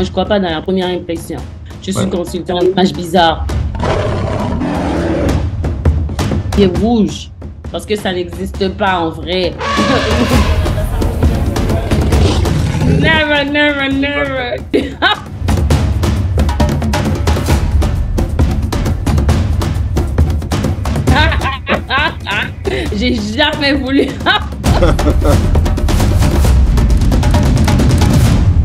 Moi, je crois pas dans la première impression. Je suis consultant en image bizarre. Qui est rouge, parce que ça n'existe pas en vrai. Never, never, never. J'ai jamais voulu.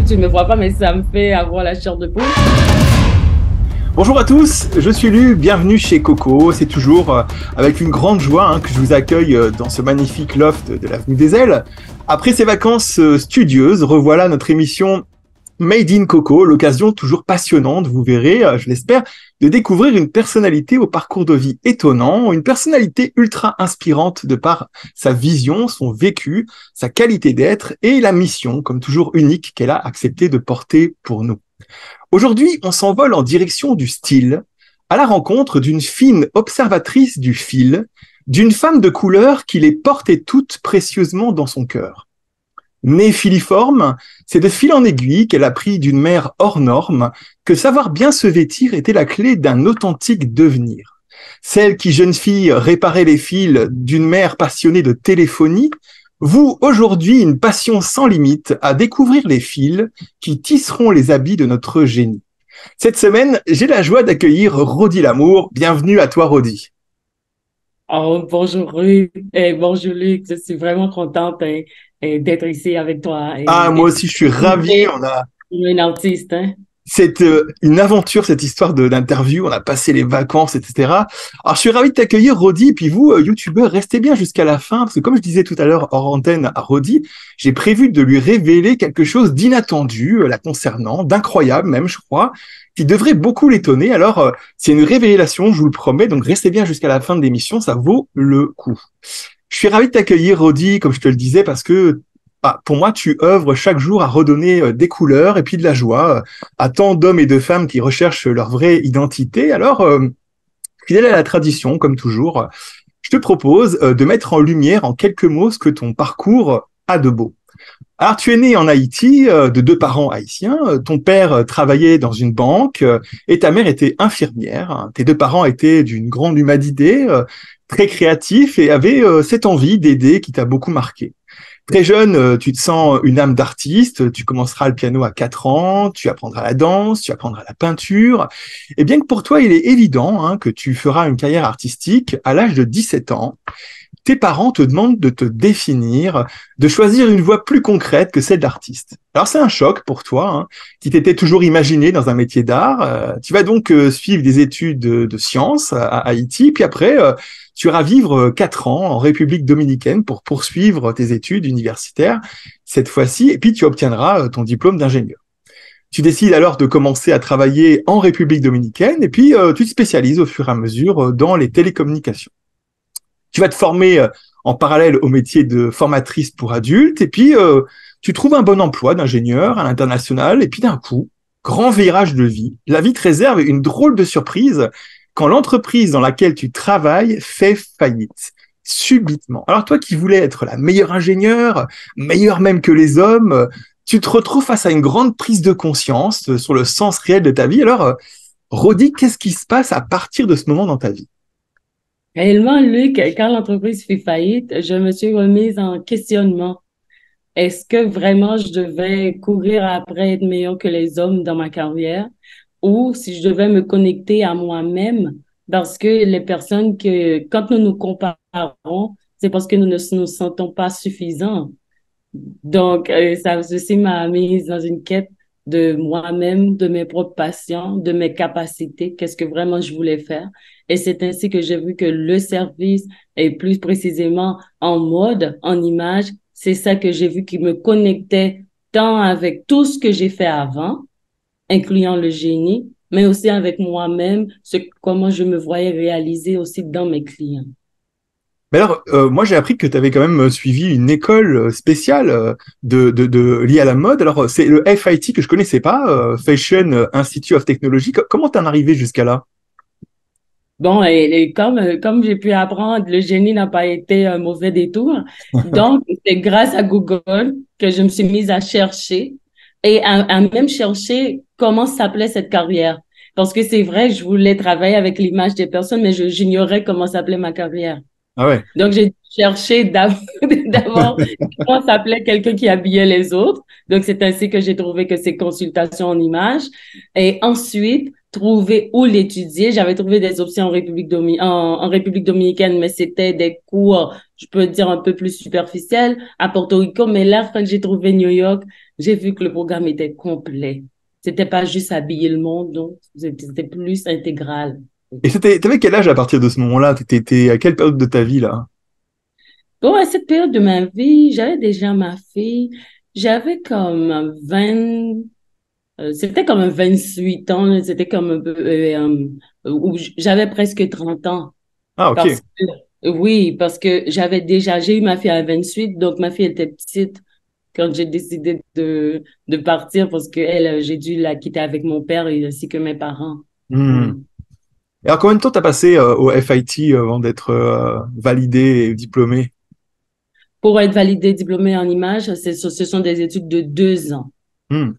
Tu ne me vois pas, mais ça me fait avoir la chair de poule. Bonjour à tous, je suis Lu, bienvenue chez Coco. C'est toujours avec une grande joie que je vous accueille dans ce magnifique loft de l'avenue des Ailes. Après ces vacances studieuses, revoilà notre émission Made in Coco, l'occasion toujours passionnante, vous verrez, je l'espère, de découvrir une personnalité au parcours de vie étonnant, une personnalité ultra inspirante de par sa vision, son vécu, sa qualité d'être et la mission, comme toujours unique, qu'elle a accepté de porter pour nous. Aujourd'hui, on s'envole en direction du style, à la rencontre d'une fine observatrice du fil, d'une femme de couleur qui les portait toutes précieusement dans son cœur. Née filiforme, c'est de fil en aiguille qu'elle a pris d'une mère hors norme que savoir bien se vêtir était la clé d'un authentique devenir. Celle qui, jeune fille, réparait les fils d'une mère passionnée de téléphonie, vous, aujourd'hui, une passion sans limite à découvrir les fils qui tisseront les habits de notre génie. Cette semaine, j'ai la joie d'accueillir Rodi Lamour. Bienvenue à toi, Rodi. Oh, bonjour Ruth, et bonjour Luc, je suis vraiment contente d'être ici avec toi. Moi aussi, je suis ravi. On a une artiste, C'est une aventure, cette histoire d'interview. On a passé les vacances, etc. Alors, je suis ravi de t'accueillir, Rodi. Et puis vous, youtubeur, restez bien jusqu'à la fin, parce que comme je disais tout à l'heure hors antenne à Rodi, j'ai prévu de lui révéler quelque chose d'inattendu la concernant, d'incroyable même, je crois, qui devrait beaucoup l'étonner. Alors, c'est une révélation, je vous le promets. Donc, restez bien jusqu'à la fin de l'émission, ça vaut le coup. Je suis ravi de t'accueillir, Rodi, comme je te le disais, parce que pour moi, tu œuvres chaque jour à redonner des couleurs et puis de la joie à tant d'hommes et de femmes qui recherchent leur vraie identité. Alors, fidèle à la tradition, comme toujours, je te propose de mettre en lumière en quelques mots ce que ton parcours a de beau. Alors, tu es né en Haïti, de deux parents haïtiens. Ton père travaillait dans une banque et ta mère était infirmière. Tes deux parents étaient d'une grande humanité, très créatifs et avaient cette envie d'aider qui t'a beaucoup marqué. Très jeune, tu te sens une âme d'artiste, tu commenceras le piano à 4 ans, tu apprendras la danse, tu apprendras la peinture. Et bien que pour toi, il est évident que tu feras une carrière artistique, à l'âge de 17 ans, tes parents te demandent de te définir, de choisir une voie plus concrète que celle d'artiste. Alors c'est un choc pour toi, qui t'étais toujours imaginé dans un métier d'art. Tu vas donc suivre des études de sciences à Haïti, puis après, tu iras vivre 4 ans en République dominicaine pour poursuivre tes études universitaires cette fois-ci, et puis tu obtiendras ton diplôme d'ingénieur. Tu décides alors de commencer à travailler en République dominicaine, et puis tu te spécialises au fur et à mesure dans les télécommunications. Tu vas te former en parallèle au métier de formatrice pour adultes, et puis tu trouves un bon emploi d'ingénieur à l'international, et puis d'un coup, grand virage de vie, la vie te réserve une drôle de surprise quand l'entreprise dans laquelle tu travailles fait faillite, subitement. Alors toi qui voulais être la meilleure ingénieure, meilleure même que les hommes, tu te retrouves face à une grande prise de conscience sur le sens réel de ta vie. Alors, Rodi, qu'est-ce qui se passe à partir de ce moment dans ta vie? Réellement, Luc, quand l'entreprise fait faillite, je me suis remise en questionnement. Est-ce que vraiment je devais courir après être meilleur que les hommes dans ma carrière ou si je devais me connecter à moi-même parce que les personnes quand nous nous comparons, c'est parce que nous ne nous sentons pas suffisants. Donc, ça ceci m'a mise dans une quête de moi-même, de mes propres passions, de mes capacités, qu'est-ce que vraiment je voulais faire. Et c'est ainsi que j'ai vu que le service, et plus précisément en mode, en image, c'est ça que j'ai vu qui me connectait tant avec tout ce que j'ai fait avant, incluant le génie, mais aussi avec moi-même, comment je me voyais réaliser aussi dans mes clients. Mais alors, moi j'ai appris que tu avais quand même suivi une école spéciale liée à la mode. Alors, c'est le FIT que je connaissais pas, Fashion Institute of Technology. Comment t'en es arrivé jusqu'à là? Bon, et comme j'ai pu apprendre, le génie n'a pas été un mauvais détour. Donc, c'est grâce à Google que je me suis mise à chercher et à même chercher comment s'appelait cette carrière. Parce que c'est vrai, je voulais travailler avec l'image des personnes, mais j'ignorais comment s'appelait ma carrière. Ah ouais. Donc, j'ai cherché d'abord comment s'appelait quelqu'un qui habillait les autres. Donc, c'est ainsi que j'ai trouvé que c'est consultation en images. Et ensuite, trouver où l'étudier. J'avais trouvé des options en République dominicaine, mais c'était des cours, je peux dire, un peu plus superficiels à Porto Rico. Mais là, quand j'ai trouvé New York, j'ai vu que le programme était complet. C'était pas juste habiller le monde, donc c'était plus intégral. Et t'avais quel âge à partir de ce moment-là? T'étais à quelle période de ta vie là? Bon, à cette période de ma vie, j'avais déjà ma fille. J'avais comme 20, c'était comme un 28 ans, là. C'était comme un peu, où j'avais presque 30 ans. Ah ok. Parce que, oui, parce que j'ai eu ma fille à 28, donc ma fille était petite quand j'ai décidé de partir parce que j'ai dû la quitter avec mon père et ainsi que mes parents. Hmm. Oui. Et alors combien de temps t'as passé au FIT avant d'être validé et diplômé? Pour être validée diplômée en images, ce sont des études de 2 ans. Hmm.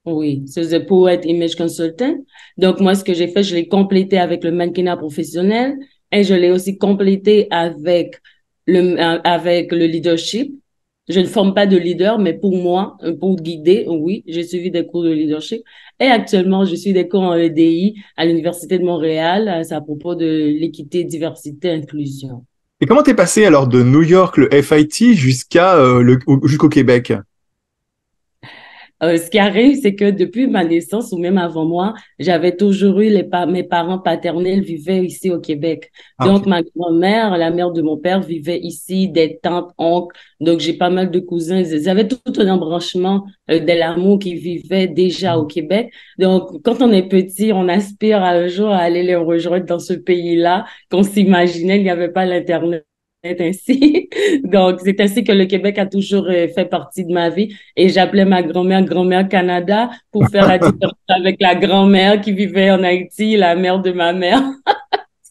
Oui, c'est pour être image consultant. Donc, moi, ce que j'ai fait, je l'ai complété avec le mannequinat professionnel et je l'ai aussi complété avec le leadership. Je ne forme pas de leader, mais pour moi, pour guider, oui, j'ai suivi des cours de leadership. Et actuellement, je suis des cours en EDI à l'Université de Montréal. C'est à propos de l'équité, diversité, inclusion. Et comment t'es passé alors de New York, le FIT, jusqu'au Québec? Ce qui arrive, c'est que depuis ma naissance ou même avant moi, j'avais toujours eu mes parents paternels vivaient ici au Québec. Ah ok. Donc, ma grand-mère, la mère de mon père, vivait ici, des tantes, oncles. Donc, j'ai pas mal de cousins. Ils avaient tout un embranchement de l'amour qui vivait déjà au Québec. Donc, quand on est petit, on aspire à un jour à aller les rejoindre dans ce pays-là qu'on s'imaginait, il n'y avait pas l'Internet ainsi. Donc, c'est ainsi que le Québec a toujours fait partie de ma vie. Et j'appelais ma grand-mère grand-mère Canada pour faire la différence avec la grand-mère qui vivait en Haïti, la mère de ma mère.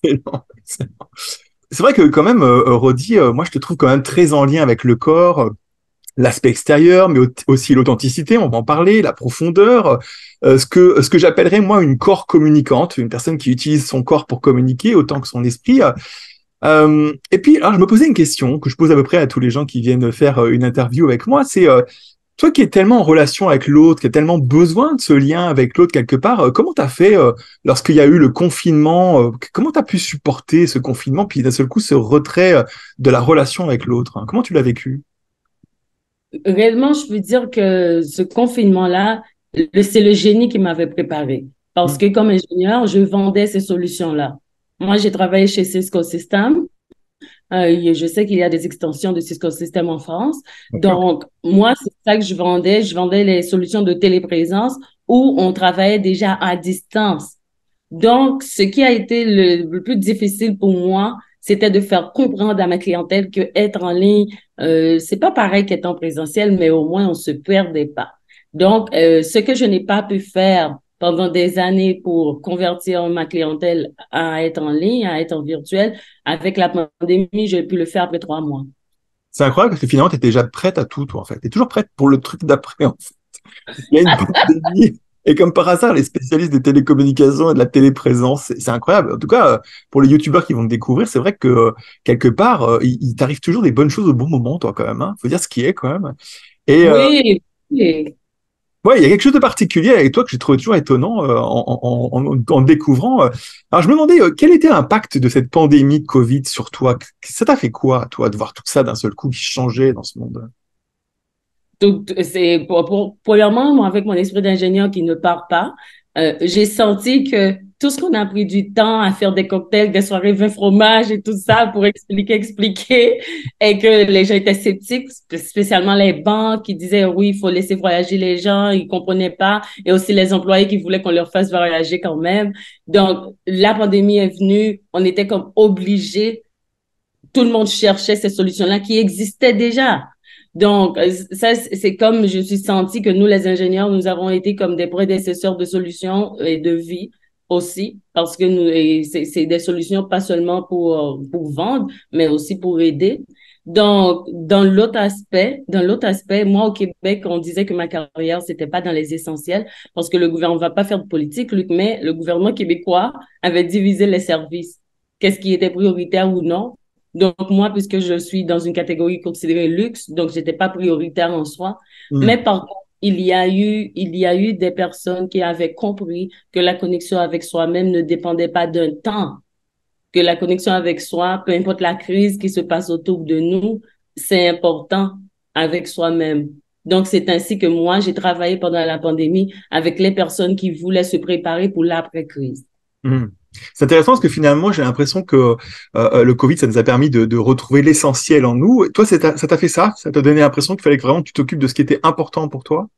Excellent, excellent. C'est vrai que quand même, Rodi, moi je te trouve quand même très en lien avec le corps, l'aspect extérieur, mais aussi l'authenticité, on va en parler, la profondeur, ce que j'appellerais moi une corps communicante, une personne qui utilise son corps pour communiquer autant que son esprit. Et puis, alors je me posais une question que je pose à peu près à tous les gens qui viennent faire une interview avec moi, c'est toi qui es tellement en relation avec l'autre, qui as tellement besoin de ce lien avec l'autre quelque part, comment t'as fait lorsqu'il y a eu le confinement, comment t'as pu supporter ce confinement, puis d'un seul coup ce retrait de la relation avec l'autre, hein? Comment tu l'as vécu? Réellement, je peux dire que ce confinement-là, c'est le génie qui m'avait préparé. Parce Hmm. que comme ingénieur, je vendais ces solutions-là. Moi, j'ai travaillé chez Cisco Systems. Je sais qu'il y a des extensions de Cisco Systems en France. D'accord. Donc, moi, c'est ça que je vendais. Je vendais les solutions de téléprésence où on travaillait déjà à distance. Donc, ce qui a été le plus difficile pour moi, c'était de faire comprendre à ma clientèle que être en ligne, c'est pas pareil qu'être en présentiel, mais au moins on se perdait pas. Donc, ce que je n'ai pas pu faire pendant des années pour convertir ma clientèle à être en ligne, à être en virtuel, avec la pandémie, j'ai pu le faire après 3 mois. C'est incroyable parce que finalement tu étais déjà prête à tout, toi, en fait. Tu es toujours prête pour le truc d'après, en fait. Il y a une pandémie. Et comme par hasard, les spécialistes des télécommunications et de la téléprésence, c'est incroyable. En tout cas, pour les youtubeurs qui vont te découvrir, c'est vrai que quelque part, il t'arrive toujours des bonnes choses au bon moment, toi, quand même. Hein. Faut dire ce qui est, quand même. Et Oui, oui. ouais, il y a quelque chose de particulier avec toi que j'ai trouvé toujours étonnant en découvrant. Alors, je me demandais quel était l'impact de cette pandémie de Covid sur toi. Ça t'a fait quoi, toi, de voir tout ça d'un seul coup qui changeait dans ce monde? Donc, c'est premièrement, moi, avec mon esprit d'ingénieur qui ne part pas, j'ai senti que tout ce qu'on a pris du temps à faire des cocktails, des soirées vin fromage et tout ça pour expliquer, et que les gens étaient sceptiques, spécialement les banques qui disaient oui, il faut laisser voyager les gens, ils comprenaient pas, et aussi les employés qui voulaient qu'on leur fasse voyager quand même. Donc, la pandémie est venue, on était comme obligés, tout le monde cherchait ces solutions-là qui existaient déjà. Donc, ça, c'est comme je suis senti que nous, les ingénieurs, nous avons été comme des prédécesseurs de solutions et de vie aussi, parce que c'est des solutions pas seulement pour vendre, mais aussi pour aider. Donc, dans l'autre aspect, moi, au Québec, on disait que ma carrière, c'était pas dans les essentiels parce que le gouvernement va pas faire de politique, Luc, mais le gouvernement québécois avait divisé les services. Qu'est-ce qui était prioritaire ou non? Donc, moi, puisque je suis dans une catégorie considérée luxe, donc j'étais pas prioritaire en soi. Hmm. Mais par contre, il y a eu des personnes qui avaient compris que la connexion avec soi-même ne dépendait pas d'un temps, que la connexion avec soi, peu importe la crise qui se passe autour de nous, c'est important avec soi-même. Donc, c'est ainsi que moi, j'ai travaillé pendant la pandémie avec les personnes qui voulaient se préparer pour l'après-crise. Hmm. C'est intéressant parce que finalement, j'ai l'impression que le Covid, ça nous a permis de retrouver l'essentiel en nous. Et toi, ça t'a fait ça? Ça t'a donné l'impression qu'il fallait que vraiment que tu t'occupes de ce qui était important pour toi?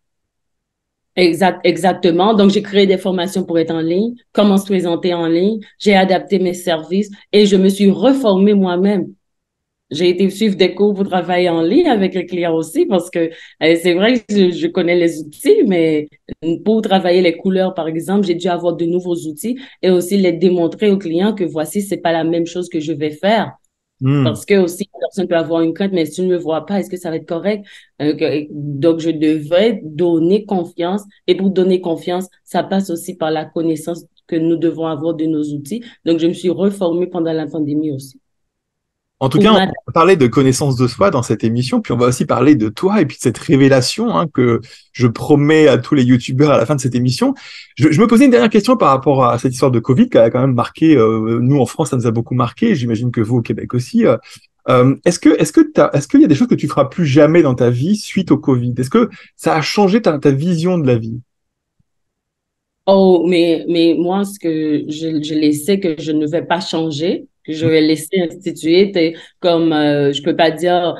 Exactement. Donc, j'ai créé des formations pour être en ligne, comment se présenter en ligne. J'ai adapté mes services et je me suis reformée moi-même. J'ai été suivre des cours pour travailler en ligne avec les clients aussi parce que c'est vrai que je connais les outils, mais pour travailler les couleurs, par exemple, j'ai dû avoir de nouveaux outils et aussi les démontrer aux clients que voici, c'est pas la même chose que je vais faire. Hmm. Parce que aussi, la personne peut avoir une crainte, mais si tu ne me vois pas, est-ce que ça va être correct? Donc, je devrais donner confiance. Et pour donner confiance, ça passe aussi par la connaissance que nous devons avoir de nos outils. Donc, je me suis reformée pendant la pandémie aussi. En tout Pour cas, on m'adapter. va parler de connaissance de soi dans cette émission, puis on va aussi parler de toi et puis de cette révélation hein, que je promets à tous les youtubeurs à la fin de cette émission. Je me posais une dernière question par rapport à cette histoire de Covid qui a quand même marqué, nous en France, ça nous a beaucoup marqué, j'imagine que vous au Québec aussi. Est-ce qu'il y a des choses que tu feras plus jamais dans ta vie suite au Covid? Est-ce que ça a changé ta vision de la vie? Oh, mais moi, ce que je le sais que je ne vais pas changer, que je vais laisser instituer, comme je peux pas dire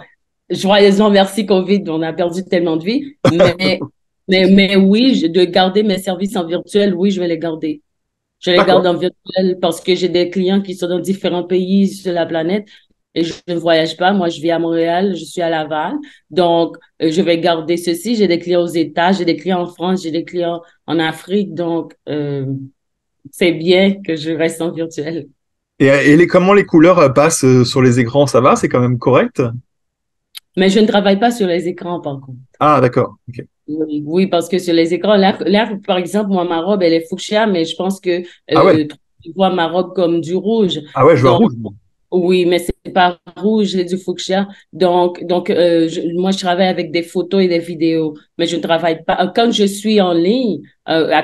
joyeusement merci COVID, on a perdu tellement de vies, mais oui, de garder mes services en virtuel, oui, je vais les garder. Je les garde D'accord. en virtuel parce que j'ai des clients qui sont dans différents pays sur la planète et je ne voyage pas. Moi, je vis à Montréal, je suis à Laval. Donc, je vais garder ceci. J'ai des clients aux États, j'ai des clients en France, j'ai des clients en Afrique. Donc, c'est bien que je reste en virtuel. Comment les couleurs passent sur les écrans, ça va? C'est quand même correct? Mais je ne travaille pas sur les écrans, par contre. Ah, d'accord. Ok. Oui, oui, parce que sur les écrans, par exemple, moi, ma robe, elle est fuchsia, mais je pense que Ah ouais. tu vois ma robe comme du rouge. Ah ouais, je vois Donc, rouge. oui, mais c'est pas rouge, c'est du fuchsia. Donc moi, je travaille avec des photos et des vidéos, mais je ne travaille pas. Quand je suis en ligne,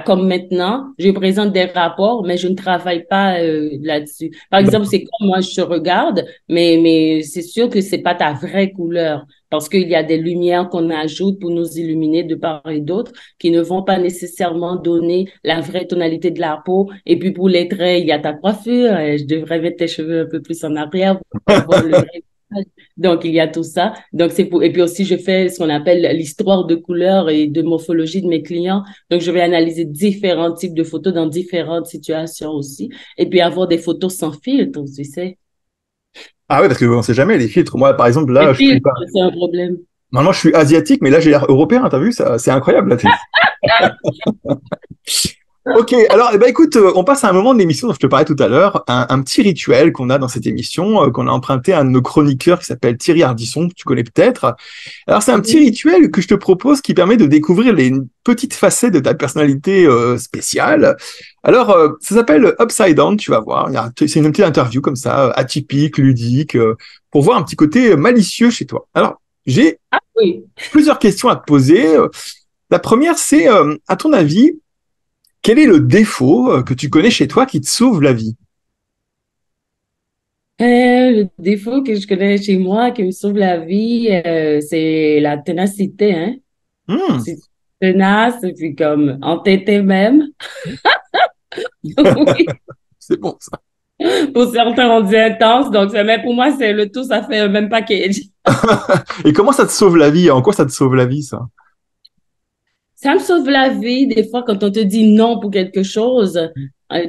comme maintenant, je présente des rapports, mais je ne travaille pas là-dessus. Par exemple, c'est comme moi, je te regarde, mais c'est sûr que c'est pas ta vraie couleur, parce qu'il y a des lumières qu'on ajoute pour nous illuminer de part et d'autre, qui ne vont pas nécessairement donner la vraie tonalité de la peau. Et puis pour les traits, il y a ta coiffure. Je devrais mettre tes cheveux un peu plus en arrière pour avoir le vrai visage. Donc, il y a tout ça. Donc, c'est pour, et puis aussi, je fais ce qu'on appelle l'histoire de couleur et de morphologie de mes clients. Donc, je vais analyser différents types de photos dans différentes situations aussi. Et puis, avoir des photos sans filtre, tu sais. Ah ouais, parce qu'on sait jamais, les filtres. Moi, par exemple, là, Les je suis filtres, pas. c'est un problème. Normalement, je suis asiatique, mais là, j'ai l'air européen, t'as vu? Ça, c'est incroyable, là. Ok, alors, eh ben, écoute, on passe à un moment de l'émission dont je te parlais tout à l'heure, un petit rituel qu'on a dans cette émission, qu'on a emprunté à un de nos chroniqueurs qui s'appelle Thierry Ardisson, que tu connais peut-être. Alors, c'est un petit Mhm. rituel que je te propose qui permet de découvrir les petites facettes de ta personnalité spéciale. Alors, ça s'appelle Upside Down, tu vas voir. C'est une petite interview comme ça, atypique, ludique, pour voir un petit côté malicieux chez toi. Alors, j'ai Ah oui. plusieurs questions à te poser. La première, c'est, à ton avis, quel est le défaut que tu connais chez toi qui te sauve la vie? Le défaut que je connais chez moi qui me sauve la vie, c'est la ténacité, hein. Hmm, C'est tenace, et puis comme entêté même. Oui. c'est bon ça. Pour certains, on dit intense. Donc, mais pour moi, c'est le tout, ça fait un même package. Et comment ça te sauve la vie? En quoi ça te sauve la vie, ça? Ça me sauve la vie. Des fois, quand on te dit non pour quelque chose,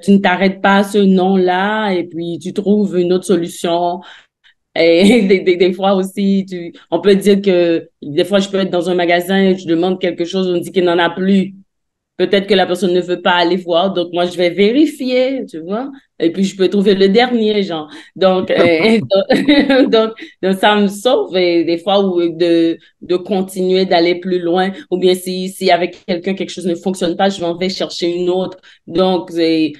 tu ne t'arrêtes pas à ce non-là et puis tu trouves une autre solution. Et des fois aussi, on peut dire que des fois, je peux être dans un magasin et je demande quelque chose, on me dit qu'il n'en a plus. peut-être que la personne ne veut pas aller voir, donc moi, je vais vérifier, tu vois, et puis je peux trouver le dernier, genre. Donc, donc, donc, ça me sauve des fois ou de continuer d'aller plus loin, ou bien si avec quelqu'un, quelque chose ne fonctionne pas, je m'en vais chercher une autre. Donc, c'est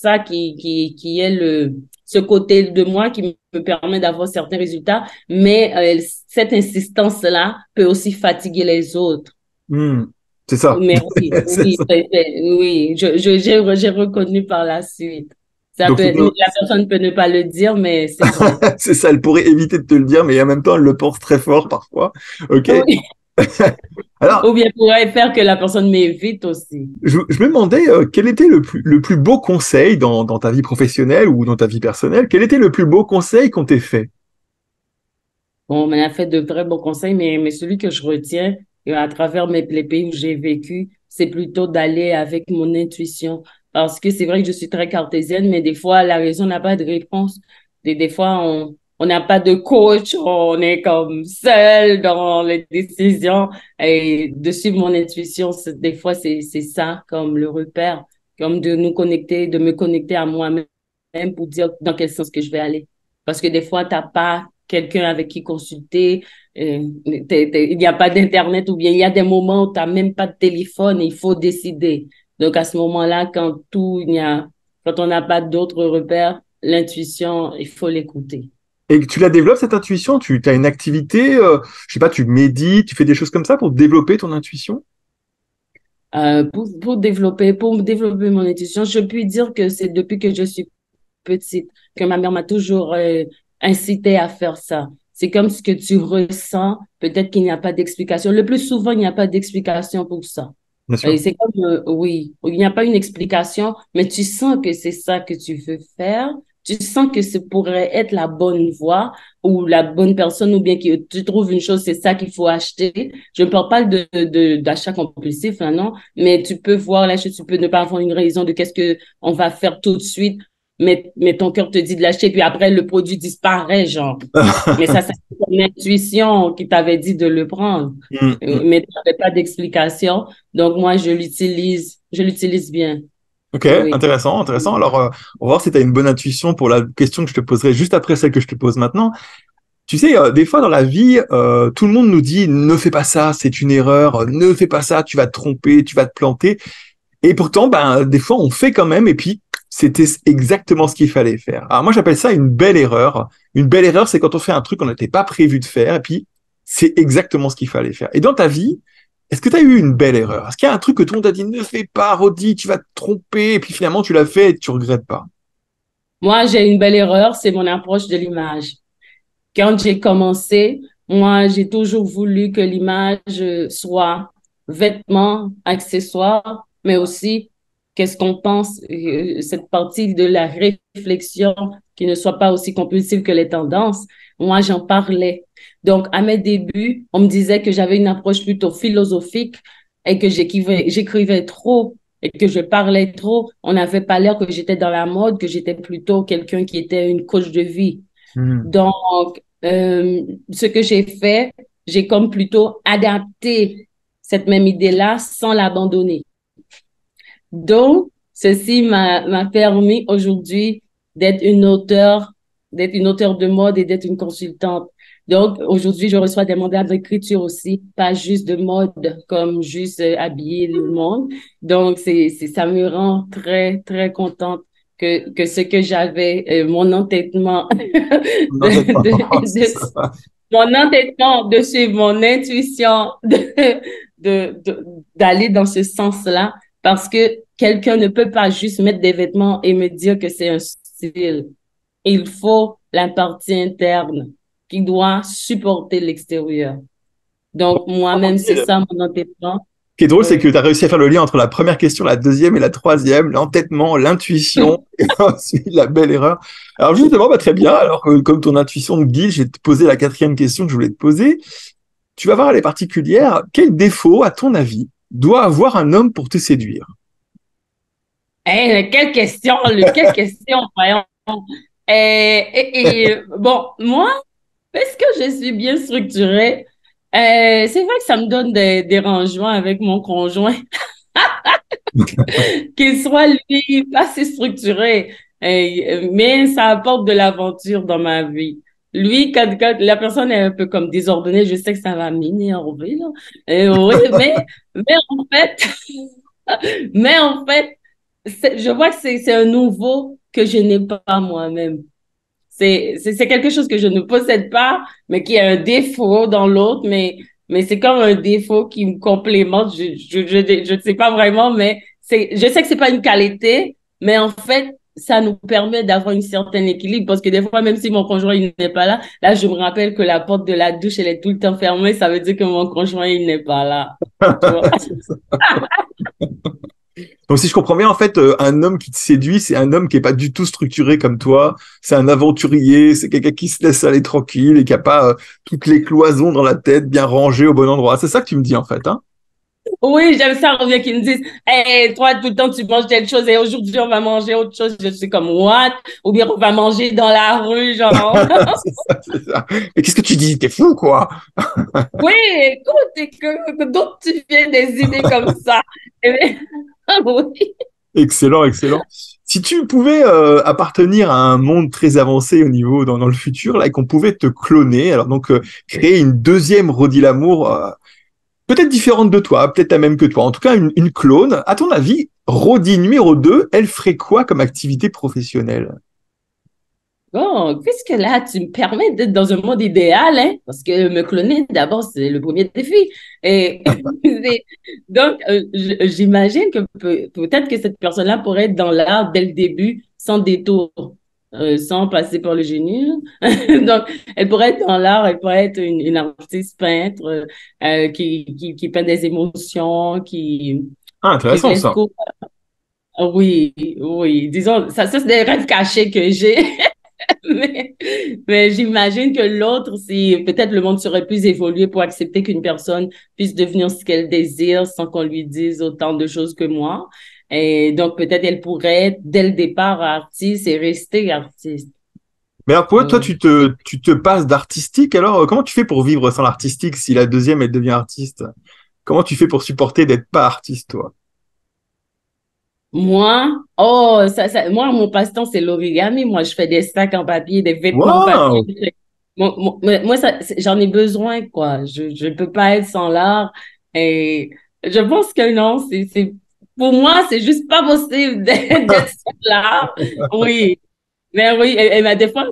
ça qui est ce côté de moi qui me permet d'avoir certains résultats, mais cette insistance-là peut aussi fatiguer les autres. Hmm. C'est ça. Mais oui, C'est oui, ça. oui, j'ai reconnu par la suite. Ça Donc, peut, c'est mais la personne peut ne pas le dire, mais c'est vrai. c'est ça, elle pourrait éviter de te le dire, mais en même temps, elle le pense très fort parfois. OK. Oui. Alors, Ou bien pourrait faire que la personne m'évite aussi. je me demandais quel était le plus beau conseil dans ta vie professionnelle ou dans ta vie personnelle? Quel était le plus beau conseil qu'on t'ait fait? Bon, on m'a fait de très bons conseils, mais celui que je retiens à travers les pays où j'ai vécu, c'est plutôt d'aller avec mon intuition. Parce que c'est vrai que je suis très cartésienne, mais des fois, la raison n'a pas de réponse. Des fois, on n'a pas de coach, on est comme seul dans les décisions. Et de suivre mon intuition, des fois, c'est ça comme le repère, comme de nous connecter, de me connecter à moi-même pour dire dans quel sens que je vais aller. Parce que des fois, tu n'as pas quelqu'un avec qui consulter. Il n'y a pas d'Internet ou bien il y a des moments où tu n'as même pas de téléphone et il faut décider. Donc, à ce moment-là, quand on n'a pas d'autres repères, l'intuition, il faut l'écouter. Et que tu la développes, cette intuition? Tu as une activité, je sais pas, tu médites, tu fais des choses comme ça pour développer ton intuition? Pour développer mon intuition, je puis dire que c'est depuis que je suis petite que ma mère m'a toujours incité à faire ça. C'est comme ce que tu ressens, peut-être qu'il n'y a pas d'explication. Le plus souvent, il n'y a pas d'explication pour ça. Bien Et sûr. c'est comme, oui, il n'y a pas une explication, mais tu sens que c'est ça que tu veux faire. Tu sens que ce pourrait être la bonne voie ou la bonne personne ou bien que tu trouves une chose, c'est ça qu'il faut acheter. Je ne parle pas d'achat compulsif, hein, non, mais tu peux voir la chose, tu peux ne pas avoir une raison de qu'est-ce que on va faire tout de suite, mais ton cœur te dit de l'acheter, puis après, le produit disparaît, genre. Mais ça, c'est ton intuition qui t'avait dit de le prendre. Mm, mm. Mais tu n'avais pas d'explication. Donc, moi, je l'utilise bien. Ok, Oui. intéressant, intéressant. Alors, on va voir si tu as une bonne intuition pour la question que je te poserai juste après celle que je te pose maintenant. Tu sais, des fois dans la vie, tout le monde nous dit ne fais pas ça, c'est une erreur, ne fais pas ça, tu vas te tromper, tu vas te planter. Et pourtant, ben, des fois, on fait quand même, et puis c'était exactement ce qu'il fallait faire. Alors moi, j'appelle ça une belle erreur. Une belle erreur, c'est quand on fait un truc qu'on n'était pas prévu de faire, et puis c'est exactement ce qu'il fallait faire. Et dans ta vie, est-ce que tu as eu une belle erreur? Est-ce qu'il y a un truc que tout le monde t'a dit ne fais pas, Rodi, tu vas te tromper, et puis finalement tu l'as fait et tu regrettes pas? Moi, j'ai une belle erreur, c'est mon approche de l'image. Quand j'ai commencé, moi, j'ai toujours voulu que l'image soit vêtement, accessoire, mais aussi qu'est-ce qu'on pense, cette partie de la réflexion qui ne soit pas aussi compulsive que les tendances. Moi, j'en parlais. Donc, à mes débuts, on me disait que j'avais une approche plutôt philosophique et que j'écrivais trop et que je parlais trop. On n'avait pas l'air que j'étais dans la mode, que j'étais plutôt quelqu'un qui était une coach de vie. Hmm. Donc, ce que j'ai fait, j'ai comme plutôt adapté cette même idée-là sans l'abandonner. Donc, ceci m'a permis aujourd'hui d'être d'être une auteure de mode et d'être une consultante. Donc, aujourd'hui, je reçois des mandats d'écriture aussi, pas juste de mode, comme juste habiller le monde. Donc, ça me rend très, très contente que ce que j'avais, mon entêtement Non, ça va. mon entêtement de suivre mon intuition, d'aller dans ce sens-là, parce que quelqu'un ne peut pas juste mettre des vêtements et me dire que c'est un style. Il faut la partie interne qui doit supporter l'extérieur. Donc, moi-même, c'est ça mon entêtement. Ce qui est drôle, c'est que Oui. tu as réussi à faire le lien entre la première question, la deuxième et la troisième, l'entêtement, l'intuition, et ensuite la belle erreur. Alors justement, bah, très bien. Alors comme ton intuition te guide, je vais te poser la quatrième question que je voulais te poser. Tu vas voir, elle est particulière. Quel défaut, à ton avis, doit avoir un homme pour te séduire? Quelle question, voyons. Bon, moi, parce que je suis bien structurée, c'est vrai que ça me donne des dérangements avec mon conjoint. qu'il soit, lui, pas assez structuré. Mais ça apporte de l'aventure dans ma vie. Lui, quand la personne est un peu comme désordonnée, je sais que ça va m'énerver, là. Oui, en fait, mais en fait, je vois que c'est un nouveau que je n'ai pas moi-même. C'est quelque chose que je ne possède pas, mais qui a un défaut dans l'autre, mais c'est comme un défaut qui me complémente. Je ne sais pas vraiment, mais je sais que c'est pas une qualité, mais en fait, ça nous permet d'avoir un certain équilibre parce que des fois, même si mon conjoint il n'est pas là, là, je me rappelle que la porte de la douche, elle est tout le temps fermée. Ça veut dire que mon conjoint, il n'est pas là. Tu vois? Donc, si je comprends bien, en fait, un homme qui te séduit, c'est un homme qui est pas du tout structuré comme toi. C'est un aventurier, c'est quelqu'un qui se laisse aller tranquille et qui a pas toutes les cloisons dans la tête bien rangées au bon endroit. C'est ça que tu me dis, en fait, hein? Oui, j'aime ça, on vient qu'ils me disent, hey, toi, tout le temps, tu manges telle chose et aujourd'hui, on va manger autre chose. Je suis comme, what? Ou bien on va manger dans la rue, genre. C'est ça, c'est ça. Mais qu'est-ce que tu dis? T'es fou, quoi? Oui, écoute, d'où tu viens des idées comme ça? Eh bien, oui. Excellent, excellent. Si tu pouvais appartenir à un monde très avancé au niveau dans le futur, là, et qu'on pouvait te cloner, alors donc créer une deuxième Roddy Lamour, peut-être différente de toi, peut-être la même que toi, en tout cas une clone, à ton avis, Roddy numéro 2, elle ferait quoi comme activité professionnelle? Bon, puisque là, tu me permets d'être dans un monde idéal, hein, parce que me cloner, d'abord, c'est le premier défi. Et donc, j'imagine que peut-être que cette personne-là pourrait être dans l'art dès le début, sans détour, sans passer par le génie. Donc, elle pourrait être dans l'art, elle pourrait être une artiste peintre qui peint des émotions, Ah, qui intéressant laisse ça. court. Oui, oui, disons, ça c'est des rêves cachés que j'ai. Mais, mais j'imagine que l'autre, c'est peut-être le monde serait plus évolué pour accepter qu'une personne puisse devenir ce qu'elle désire sans qu'on lui dise autant de choses que moi. Et donc, peut-être elle pourrait être dès le départ artiste et rester artiste. Mais alors, pour toi, Euh, tu te passes d'artistique, alors comment tu fais pour vivre sans l'artistique si la deuxième, elle devient artiste? Comment tu fais pour supporter d'être pas artiste, toi? Moi, oh, moi, mon passe-temps, c'est l'origami. Moi, je fais des sacs en papier, des vêtements en papier. Waouh! Moi, j'en ai besoin, quoi. Je peux pas être sans l'art. Et je pense que non, pour moi, c'est juste pas possible d'être sans l'art. Oui. Mais oui,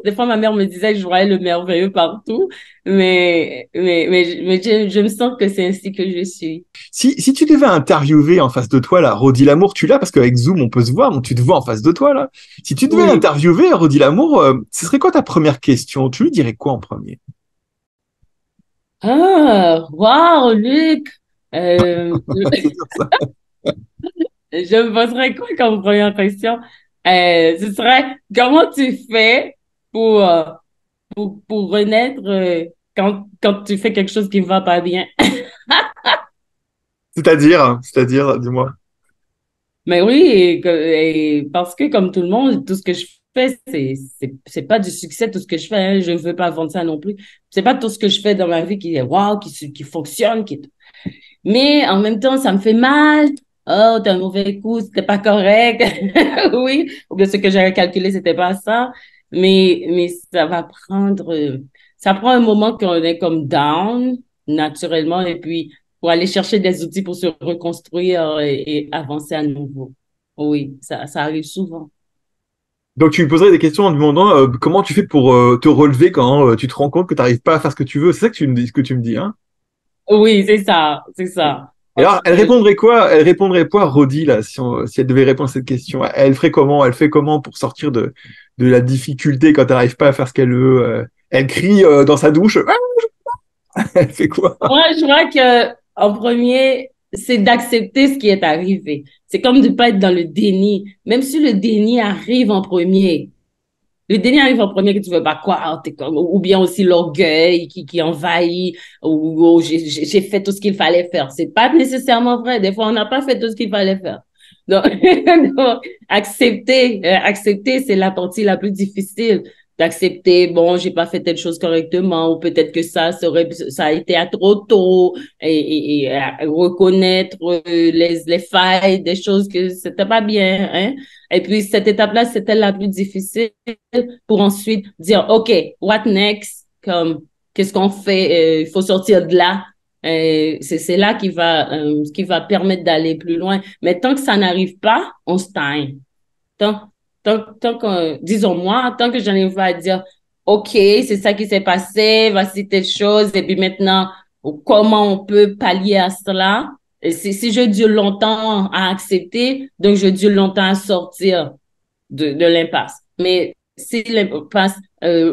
des fois, ma mère me disait que je voyais le merveilleux partout. Mais je me sens que c'est ainsi que je suis. Si tu devais interviewer en face de toi, là, Roddy Lamour, tu l'as parce qu'avec Zoom, on peut se voir, donc tu te vois en face de toi, là. Si tu devais Oui. interviewer Roddy Lamour, ce serait quoi ta première question? Tu lui dirais quoi en premier? Ah, wow, Luc. Euh, C'est dur, ça. je me poserais quoi comme première question? Ce serait comment tu fais pour, euh, pour renaître quand tu fais quelque chose qui ne va pas bien? C'est-à-dire, dis-moi. Mais oui, et parce que comme tout le monde, tout ce que je fais, c'est pas du succès, tout ce que je fais, hein, je ne veux pas vendre ça non plus. C'est pas tout ce que je fais dans ma vie qui est wow, qui fonctionne, mais en même temps, ça me fait mal. Oh, t'as un mauvais coup, c'était pas correct. Oui, ou bien ce que j'avais calculé, c'était pas ça. Mais ça prend un moment qu'on est comme down, naturellement, et puis pour aller chercher des outils pour se reconstruire et avancer à nouveau. Oui, ça arrive souvent. Donc tu me poserais des questions en demandant comment tu fais pour te relever quand tu te rends compte que tu n'arrives pas à faire ce que tu veux. C'est ça que tu me dis, ce que tu me dis, hein? Oui, c'est ça, c'est ça. Et Parce alors, elle que répondrait quoi? Elle répondrait quoi, Roddy, là, si elle devait répondre à cette question? Elle ferait comment? Elle fait comment pour sortir de la difficulté quand elle n'arrive pas à faire ce qu'elle veut? Elle crie dans sa douche. Elle fait quoi? moi, je crois que en premier, c'est d'accepter ce qui est arrivé. C'est comme de pas être dans le déni. Même si le déni arrive en premier. Le déni arrive en premier que tu veux pas croire, ou bien aussi l'orgueil qui envahit, ou j'ai fait tout ce qu'il fallait faire. C'est pas nécessairement vrai. Des fois, on n'a pas fait tout ce qu'il fallait faire. Donc, donc, accepter, c'est la partie la plus difficile. d'accepter, bon, j'ai pas fait telle chose correctement, ou peut-être que ça a été à trop tôt, et à reconnaître les failles, des choses que c'était pas bien, hein. Et puis, cette étape-là, c'était la plus difficile pour ensuite dire, OK, what next? Comme, qu'est-ce qu'on fait? Il faut sortir de là. C'est là qui va permettre d'aller plus loin. Mais tant que ça n'arrive pas, on stagne. Tant, tant que, disons moi, tant que j'en ai pas à dire, OK, c'est ça qui s'est passé, voici telle chose, et puis maintenant, comment on peut pallier à cela? Et si je dure longtemps à accepter, donc je dure longtemps à sortir de l'impasse. Mais si l'impasse,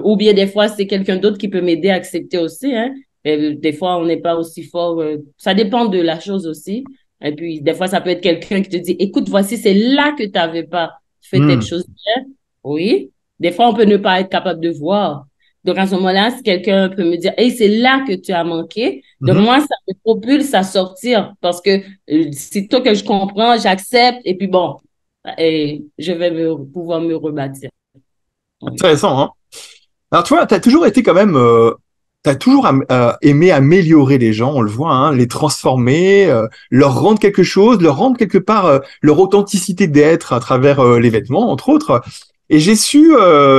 ou bien des fois, c'est quelqu'un d'autre qui peut m'aider à accepter aussi, hein. Et des fois, on n'est pas aussi fort. Ça dépend de la chose aussi. Et puis, des fois, ça peut être quelqu'un qui te dit, écoute, voici, c'est là que tu n'avais pas fait telle Hmm. chose bien. Oui. Des fois, on peut ne pas être capable de voir. Donc, à ce moment-là, si quelqu'un peut me dire, hey, c'est là que tu as manqué. Donc, Mhm. moi, ça me propulse à sortir parce que c'est toi que je comprends, j'accepte. Et puis, bon, et je vais pouvoir me rebâtir. Oui. Intéressant, hein. Alors, tu vois, tu as toujours été quand même, tu as toujours aimé améliorer les gens, on le voit, hein, les transformer, leur rendre quelque chose, leur rendre quelque part leur authenticité d'être à travers les vêtements, entre autres. Et j'ai su,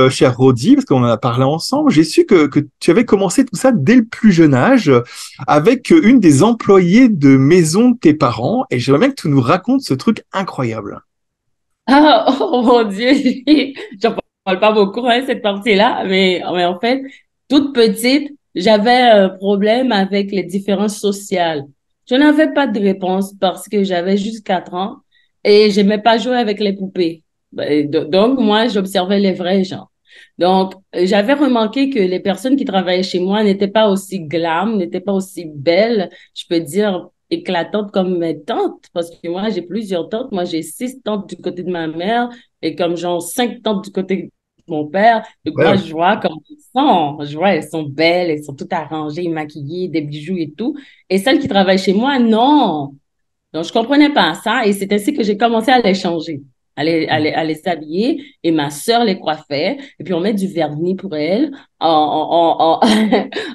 cher Rodi, parce qu'on en a parlé ensemble, j'ai su que tu avais commencé tout ça dès le plus jeune âge avec une des employées de maison de tes parents. Et j'aimerais bien que tu nous racontes ce truc incroyable. Ah, oh mon Dieu, j'en parle pas beaucoup, hein, cette partie-là, mais en fait, toute petite, j'avais un problème avec les différences sociales. Je n'avais pas de réponse parce que j'avais juste 4 ans et j'aimais pas jouer avec les poupées. Donc, moi, j'observais les vrais gens. Donc, j'avais remarqué que les personnes qui travaillaient chez moi n'étaient pas aussi glam, n'étaient pas aussi belles, je peux dire, éclatantes comme mes tantes, parce que moi, j'ai plusieurs tantes. Moi, j'ai 6 tantes du côté de ma mère et comme genre 5 tantes du côté de mon père. Donc, moi, Ouais. je vois comme elles sont. Je vois, elles sont belles, elles sont toutes arrangées, maquillées, des bijoux et tout. Et celles qui travaillent chez moi, non. Donc, je comprenais pas ça et c'est ainsi que j'ai commencé à les changer, à les habiller et ma sœur les coiffait et puis on met du vernis pour elles, on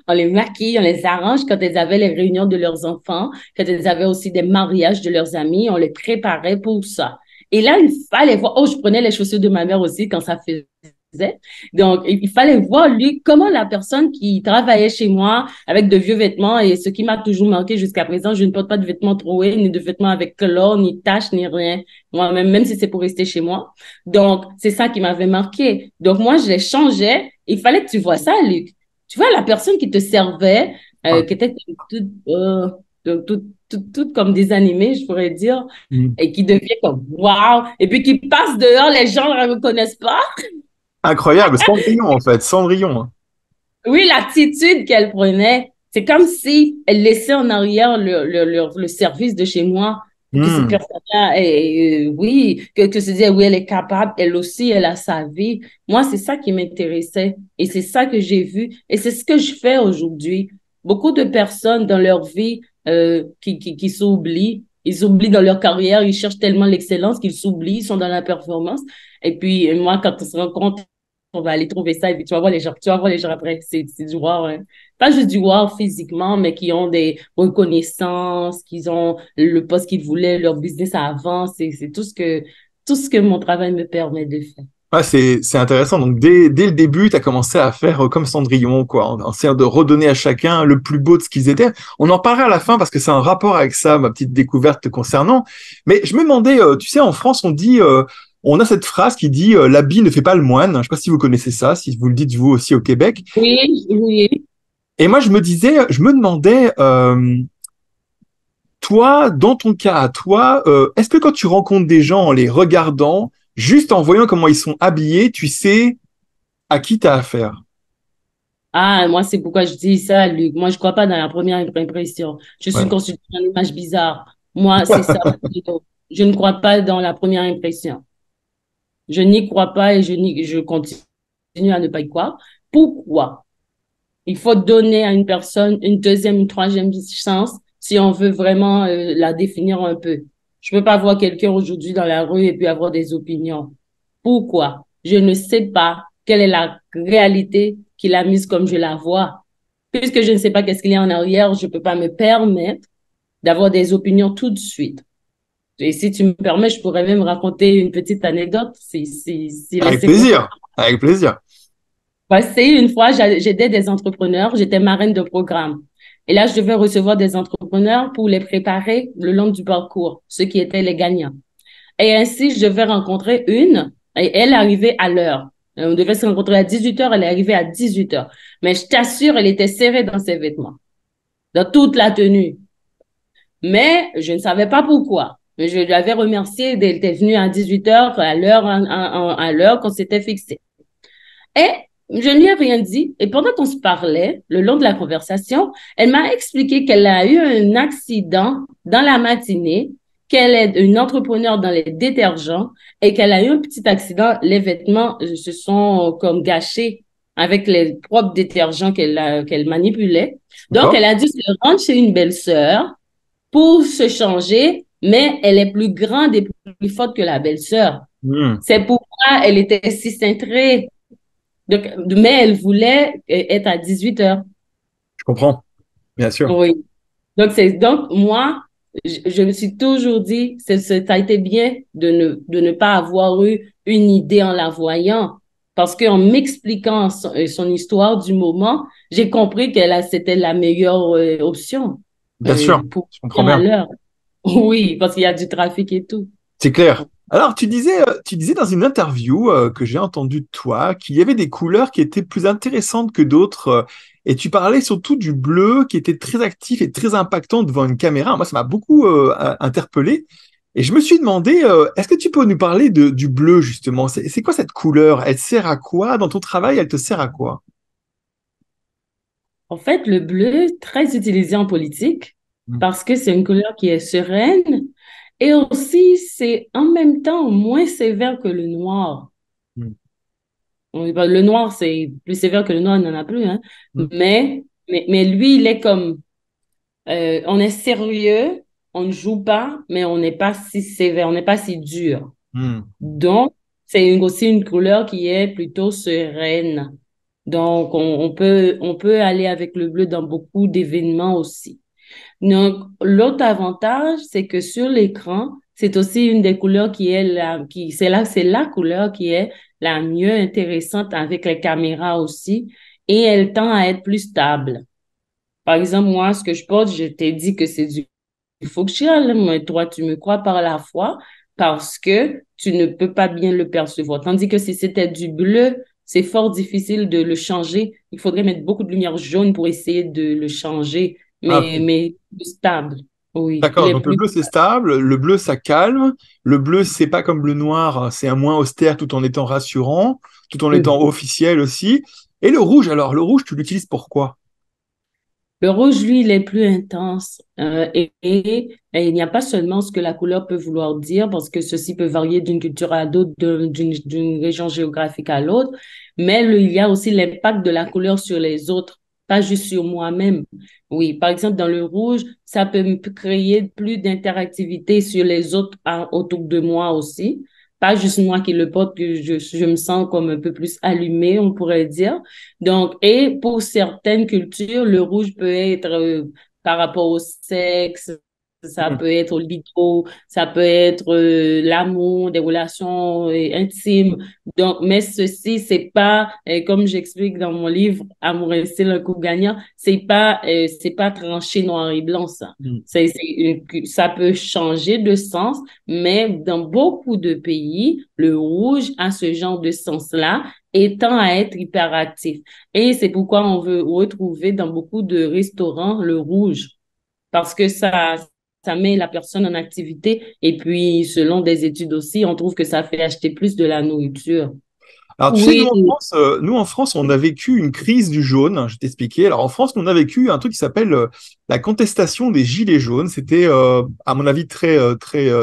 les maquille, on les arrange quand elles avaient les réunions de leurs enfants, quand elles avaient aussi des mariages de leurs amis, on les préparait pour ça. Et là, il fallait voir, oh, je prenais les chaussures de ma mère aussi quand ça faisait. Donc, il fallait voir, lui, comment la personne qui travaillait chez moi avec de vieux vêtements, et ce qui m'a toujours marqué jusqu'à présent, je ne porte pas de vêtements troués, ni de vêtements avec couleur, ni taches, ni rien. Moi-même, même si c'est pour rester chez moi. Donc, c'est ça qui m'avait marqué. Donc, moi, je les changeais. Il fallait que tu vois ça, Luc. Tu vois, la personne qui te servait, Ah. qui était toute comme des animés, je pourrais dire, Hmm. et qui devient comme waouh, et puis qui passe dehors, les gens ne la reconnaissent pas. Incroyable, Cendrillon en fait, Cendrillon. Oui, l'attitude qu'elle prenait, c'est comme si elle laissait en arrière le service de chez moi pour que cette Hmm. personne-là, oui, que se dire, oui, elle est capable, elle aussi, elle a sa vie. Moi, c'est ça qui m'intéressait et c'est ça que j'ai vu et c'est ce que je fais aujourd'hui. Beaucoup de personnes dans leur vie qui s'oublient, ils oublient dans leur carrière, ils cherchent tellement l'excellence qu'ils s'oublient, ils sont dans la performance. Et puis, moi, quand on se rend compte on va aller trouver ça et puis tu vas voir les gens, tu vas voir les gens après. C'est du wow, hein. Pas juste du wow physiquement, mais qui ont des reconnaissances, qui ont le poste qu'ils voulaient, leur business avance. C'est tout ce que mon travail me permet de faire. Ouais, c'est intéressant. Donc, dès le début, tu as commencé à faire comme Cendrillon, quoi, en essayant de redonner à chacun le plus beau de ce qu'ils étaient. On en parlera à la fin parce que c'est un rapport avec ça, ma petite découverte concernant. Mais je me demandais, tu sais, en France, on dit, on a cette phrase qui dit l'habit ne fait pas le moine. Je sais pas si vous connaissez ça, si vous le dites vous aussi au Québec. Oui, oui. Et moi, je me demandais, toi, dans ton cas à toi, est-ce que quand tu rencontres des gens en les regardant, juste en voyant comment ils sont habillés, tu sais à qui tu as affaire? Ah, moi, c'est pourquoi je dis ça, Luc. Moi, je crois pas dans la première impression. Je suis Ouais. constituée en image bizarre. Moi, c'est ça. Je ne crois pas dans la première impression. Je n'y crois pas et je continue à ne pas y croire. Pourquoi? Il faut donner à une personne une deuxième, une troisième chance si on veut vraiment la définir un peu. Je peux pas voir quelqu'un aujourd'hui dans la rue et puis avoir des opinions. Pourquoi? Je ne sais pas. quelle est la réalité qu'il a mise comme je la vois. Puisque je ne sais pas qu'est-ce qu'il y a en arrière, je ne peux pas me permettre d'avoir des opinions tout de suite. Et si tu me permets, je pourrais même raconter une petite anecdote si les Avec circonstances. plaisir, avec plaisir. C'est une fois, j'aidais des entrepreneurs, j'étais marraine de programme. Et là, je devais recevoir des entrepreneurs pour les préparer le long du parcours, ceux qui étaient les gagnants. Et ainsi, je devais rencontrer une, et elle arrivait à l'heure. On devait se rencontrer à 18 heures, elle est arrivée à 18 heures. Mais je t'assure, elle était serrée dans ses vêtements, dans toute la tenue. Mais je ne savais pas pourquoi. Je lui avais remercié d'elle était venue à 18 heures, à l'heure qu'on s'était fixé. Et je ne lui ai rien dit. Et pendant qu'on se parlait, le long de la conversation, elle m'a expliqué qu'elle a eu un accident dans la matinée, qu'elle est une entrepreneure dans les détergents et qu'elle a eu un petit accident. Les vêtements se sont comme gâchés avec les propres détergents qu'elle manipulait. Donc, D'accord? elle a dû se rendre chez une belle-sœur pour se changer, mais elle est plus grande et plus forte que la belle-sœur. Hmm, C'est pourquoi elle était si cintrée. Donc, mais elle voulait être à 18 heures. je comprends, bien sûr. Oui. Donc moi, je me suis toujours dit, ça a été bien de ne pas avoir eu une idée en la voyant. Parce qu'en m'expliquant son histoire du moment, j'ai compris c'était la meilleure option Bien sûr, pour je comprends bien à bien. l'heure. Oui, parce qu'il y a du trafic et tout. C'est clair. Alors, tu disais dans une interview que j'ai entendue de toi qu'il y avait des couleurs qui étaient plus intéressantes que d'autres, et tu parlais surtout du bleu qui était très actif et très impactant devant une caméra. Moi, ça m'a beaucoup interpellé. Et je me suis demandé, est-ce que tu peux nous parler du bleu, justement? C'est quoi cette couleur? Elle sert à quoi? Dans ton travail, elle te sert à quoi? En fait, le bleu, très utilisé en politique Mm, parce que c'est une couleur qui est sereine et aussi c'est en même temps moins sévère que le noir. mm, Le noir, c'est plus sévère que le noir, il n'en a plus, hein. mm, Mais lui, il est comme, on est sérieux, on ne joue pas, mais on n'est pas si sévère, on n'est pas si dur. mm. Donc, aussi une couleur qui est plutôt sereine. Donc, on peut aller avec le bleu dans beaucoup d'événements aussi. Donc, l'autre avantage, c'est que sur l'écran, c'est aussi une des couleurs qui est c'est la couleur qui est la mieux intéressante avec les caméras aussi, et elle tend à être plus stable. Par exemple, moi, ce que je porte, je t'ai dit que c'est du fuchsia, là, mais toi, tu me crois par la foi parce que tu ne peux pas bien le percevoir. Tandis que si c'était du bleu, c'est fort difficile de le changer. Il faudrait mettre beaucoup de lumière jaune pour essayer de le changer, Ah, ok. mais plus stable. Oui, il D'accord, est donc le plus. bleu c'est stable, le bleu ça calme, le bleu c'est pas comme le noir, c'est un moins austère tout en étant rassurant, tout en étant Mhm. officiel aussi. Et le rouge alors, le rouge tu l'utilises pourquoi? Le rouge, lui, il est plus intense. Et il n'y a pas seulement ce que la couleur peut vouloir dire, parce que ceci peut varier d'une culture à l'autre, d'une région géographique à l'autre, mais il y a aussi l'impact de la couleur sur les autres, pas juste sur moi-même. Oui, par exemple, dans le rouge, ça peut me créer plus d'interactivité sur les autres autour de moi aussi. Pas juste moi qui le porte, que je me sens comme un peu plus allumée, on pourrait dire. Donc, et pour certaines cultures, le rouge peut être par rapport au sexe, ça Hmm. peut être au libido, ça peut être l'amour, des relations intimes. Donc, mais ceci, c'est pas, comme j'explique dans mon livre, Amour et style, un coup gagnant, c'est pas tranché noir et blanc, ça. Hmm. Ça peut changer de sens, mais dans beaucoup de pays, le rouge a ce genre de sens-là et tend à être hyperactif. Et c'est pourquoi on veut retrouver dans beaucoup de restaurants le rouge, parce que ça met la personne en activité. Et puis, selon des études aussi, on trouve que ça fait acheter plus de la nourriture. Alors, tu sais, Oui, Nous en France, on a vécu une crise du jaune. Je vais t'expliquer. Alors, en France, nous, on a vécu un truc qui s'appelle la contestation des gilets jaunes. C'était, à mon avis, très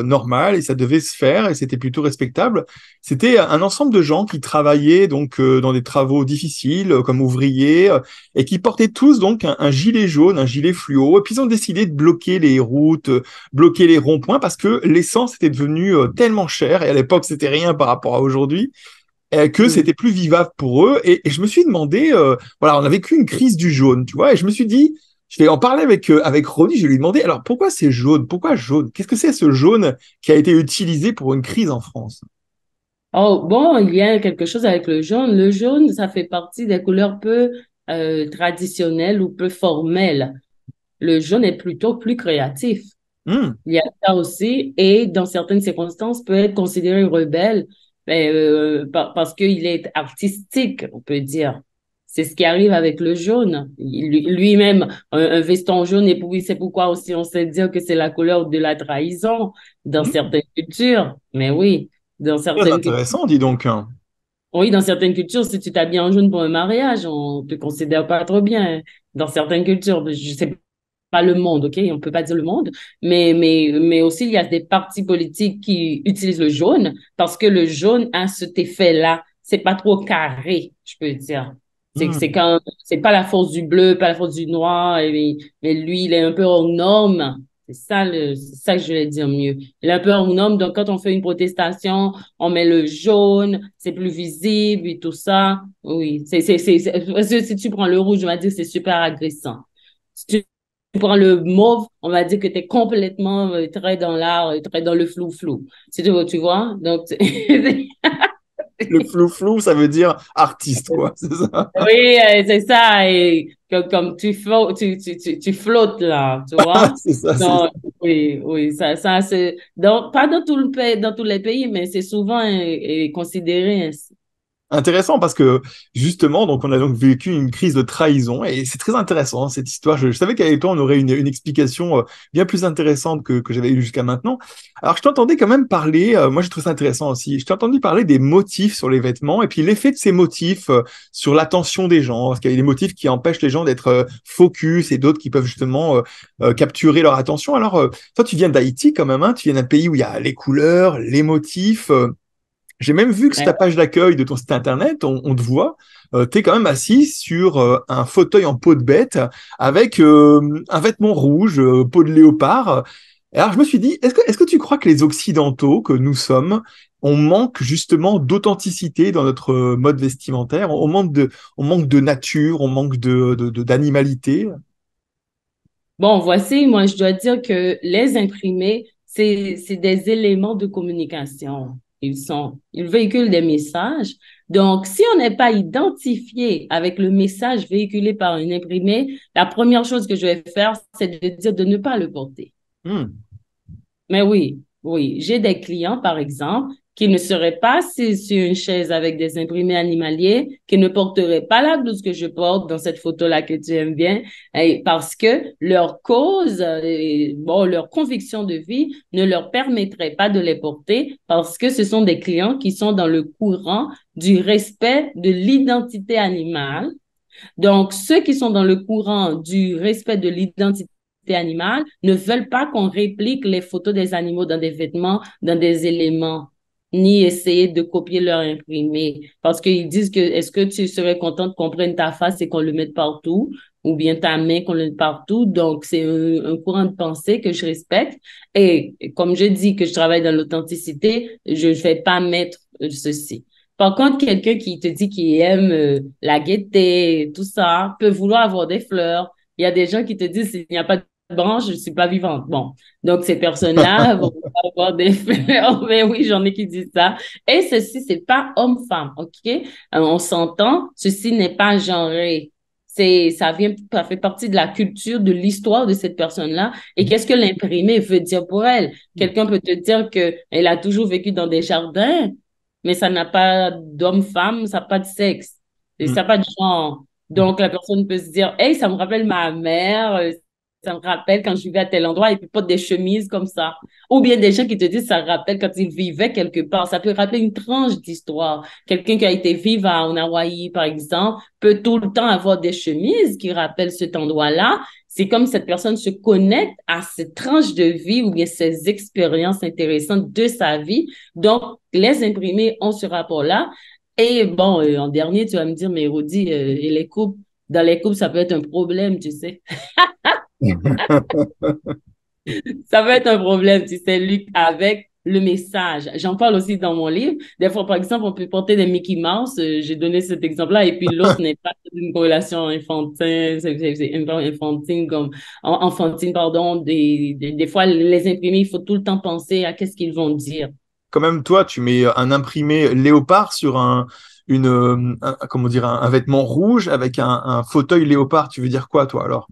normal et ça devait se faire et c'était plutôt respectable. C'était un ensemble de gens qui travaillaient donc dans des travaux difficiles, comme ouvriers, et qui portaient tous donc un gilet jaune, un gilet fluo. Et puis, ils ont décidé de bloquer les routes, bloquer les ronds-points parce que l'essence était devenue tellement chère et à l'époque, c'était rien par rapport à aujourd'hui que c'était plus vivable pour eux. Et je me suis demandé, voilà, on a vécu une crise du jaune, tu vois, et je me suis dit, je vais en parler avec Ronnie, je vais lui demander, alors pourquoi c'est jaune? Pourquoi jaune? Qu'est-ce que c'est ce jaune qui a été utilisé pour une crise en France? Oh, bon, il y a quelque chose avec le jaune. Le jaune, ça fait partie des couleurs peu traditionnelles ou peu formelles. Le jaune est plutôt plus créatif. Hmm, Il y a ça aussi, et dans certaines circonstances, peut être considéré rebelle parce qu'il est artistique, on peut dire. C'est ce qui arrive avec le jaune. Lui-même, un veston jaune, et puis c'est pourquoi aussi on sait dire que c'est la couleur de la trahison dans hmm. certaines cultures. Mais oui, dans Très certaines cultures. intéressant, dis donc, hein. Oui, dans certaines cultures, si tu t'habilles en jaune pour un mariage, on te considère pas trop bien. Dans certaines cultures, je sais pas le monde, OK? On peut pas dire le monde, mais aussi, il y a des partis politiques qui utilisent le jaune parce que le jaune a cet effet-là. C'est pas trop carré, je peux dire. C'est Hmm. quand, c'est pas la force du bleu, pas la force du noir, mais lui, il est un peu hors norme. C'est ça que je voulais dire mieux. Il est un peu hors norme, donc quand on fait une protestation, on met le jaune, c'est plus visible et tout ça. Oui, parce que si tu prends le rouge, on va dire que c'est super agressant. Si tu prends le mauve, on va dire que tu es complètement très dans l'art, très dans le flou-flou. Tu vois? Donc, Le flou-flou, ça veut dire artiste, quoi, c'est ça? oui, c'est ça. Et comme tu flottes là, tu vois? C'est ça, c'est ça. Donc, oui, oui, ça c'est, pas dans tout le pays, dans tous les pays, mais c'est souvent considéré ainsi. Intéressant parce que justement, donc on a donc vécu une crise de trahison et c'est très intéressant hein, cette histoire. Je savais qu'avec toi on aurait une explication bien plus intéressante que j'avais eue jusqu'à maintenant. Alors je t'entendais quand même parler, moi j'ai trouvé ça intéressant aussi. Je t'ai entendu parler des motifs sur les vêtements et puis l'effet de ces motifs sur l'attention des gens. Parce qu'il y a des motifs qui empêchent les gens d'être focus et d'autres qui peuvent justement capturer leur attention. Alors toi tu viens d'Haïti quand même, hein, tu viens d'un pays où il y a les couleurs, les motifs. J'ai même vu que sur Ouais. ta page d'accueil de ton site internet, on te voit, tu es quand même assis sur un fauteuil en peau de bête avec un vêtement rouge, peau de léopard. Et alors je me suis dit, est-ce que tu crois que les Occidentaux que nous sommes, on manque justement d'authenticité dans notre mode vestimentaire, on manque de nature, on manque d'animalité? Bon, voici, moi, je dois dire que les imprimés, c'est des éléments de communication. Ils véhiculent des messages. Donc, si on n'est pas identifié avec le message véhiculé par un imprimé, la première chose que je vais faire, c'est de dire de ne pas le porter. Hmm, Mais oui, oui. J'ai des clients, par exemple, qui ne seraient pas assis sur une chaise avec des imprimés animaliers, qui ne porteraient pas la blouse que je porte dans cette photo-là que tu aimes bien, parce que leur cause, bon, leur conviction de vie ne leur permettrait pas de les porter parce que ce sont des clients qui sont dans le courant du respect de l'identité animale. Donc, ceux qui sont dans le courant du respect de l'identité animale ne veulent pas qu'on réplique les photos des animaux dans des vêtements, dans des éléments, ni essayer de copier leur imprimé. Parce qu'ils disent que est-ce que tu serais contente qu'on prenne ta face et qu'on le mette partout, ou bien ta main qu'on le mette partout. Donc, c'est un courant de pensée que je respecte. Et comme je dis que je travaille dans l'authenticité, je ne vais pas mettre ceci. Par contre, quelqu'un qui te dit qu'il aime la gaieté, tout ça, peut vouloir avoir des fleurs. Il y a des gens qui te disent, s'il n'y a pas de branche, je ne suis pas vivante. Bon, donc ces personnes-là vont avoir des fleurs. Mais oui, j'en ai qui disent ça. Et ceci, c'est pas homme-femme, OK? On s'entend, ceci n'est pas genré. Ça fait partie de la culture, de l'histoire de cette personne-là. Et qu'est-ce que l'imprimé veut dire pour elle? Quelqu'un peut te dire que elle a toujours vécu dans des jardins, mais ça n'a pas d'homme-femme, ça n'a pas de sexe, et ça n'a hmm, pas de genre. hmm. Donc, la personne peut se dire, hey, ça me rappelle ma mère, ça me rappelle quand je vivais à tel endroit, et puis pas des chemises comme ça. Ou bien des gens qui te disent, ça rappelle quand ils vivaient quelque part. Ça peut rappeler une tranche d'histoire. Quelqu'un qui a été vivre en Hawaï, par exemple, peut tout le temps avoir des chemises qui rappellent cet endroit-là. C'est comme cette personne se connecte à cette tranche de vie ou bien ces expériences intéressantes de sa vie. Donc, les imprimés ont ce rapport-là. Et bon, en dernier, tu vas me dire, mais Rodi, et les couples, dans les couples, ça peut être un problème, tu sais. Ça peut être un problème, tu sais, Luc, avec le message. J'en parle aussi dans mon livre. Des fois, par exemple, on peut porter des Mickey Mouse. J'ai donné cet exemple-là, et puis l'autre n'est pas une corrélation infantile, c'est infantile comme enfantine, pardon. Des fois, les imprimés, il faut tout le temps penser à qu'est-ce qu'ils vont dire. Quand même, toi, tu mets un imprimé léopard sur comment dire, un vêtement rouge avec un fauteuil léopard. Tu veux dire quoi, toi, alors?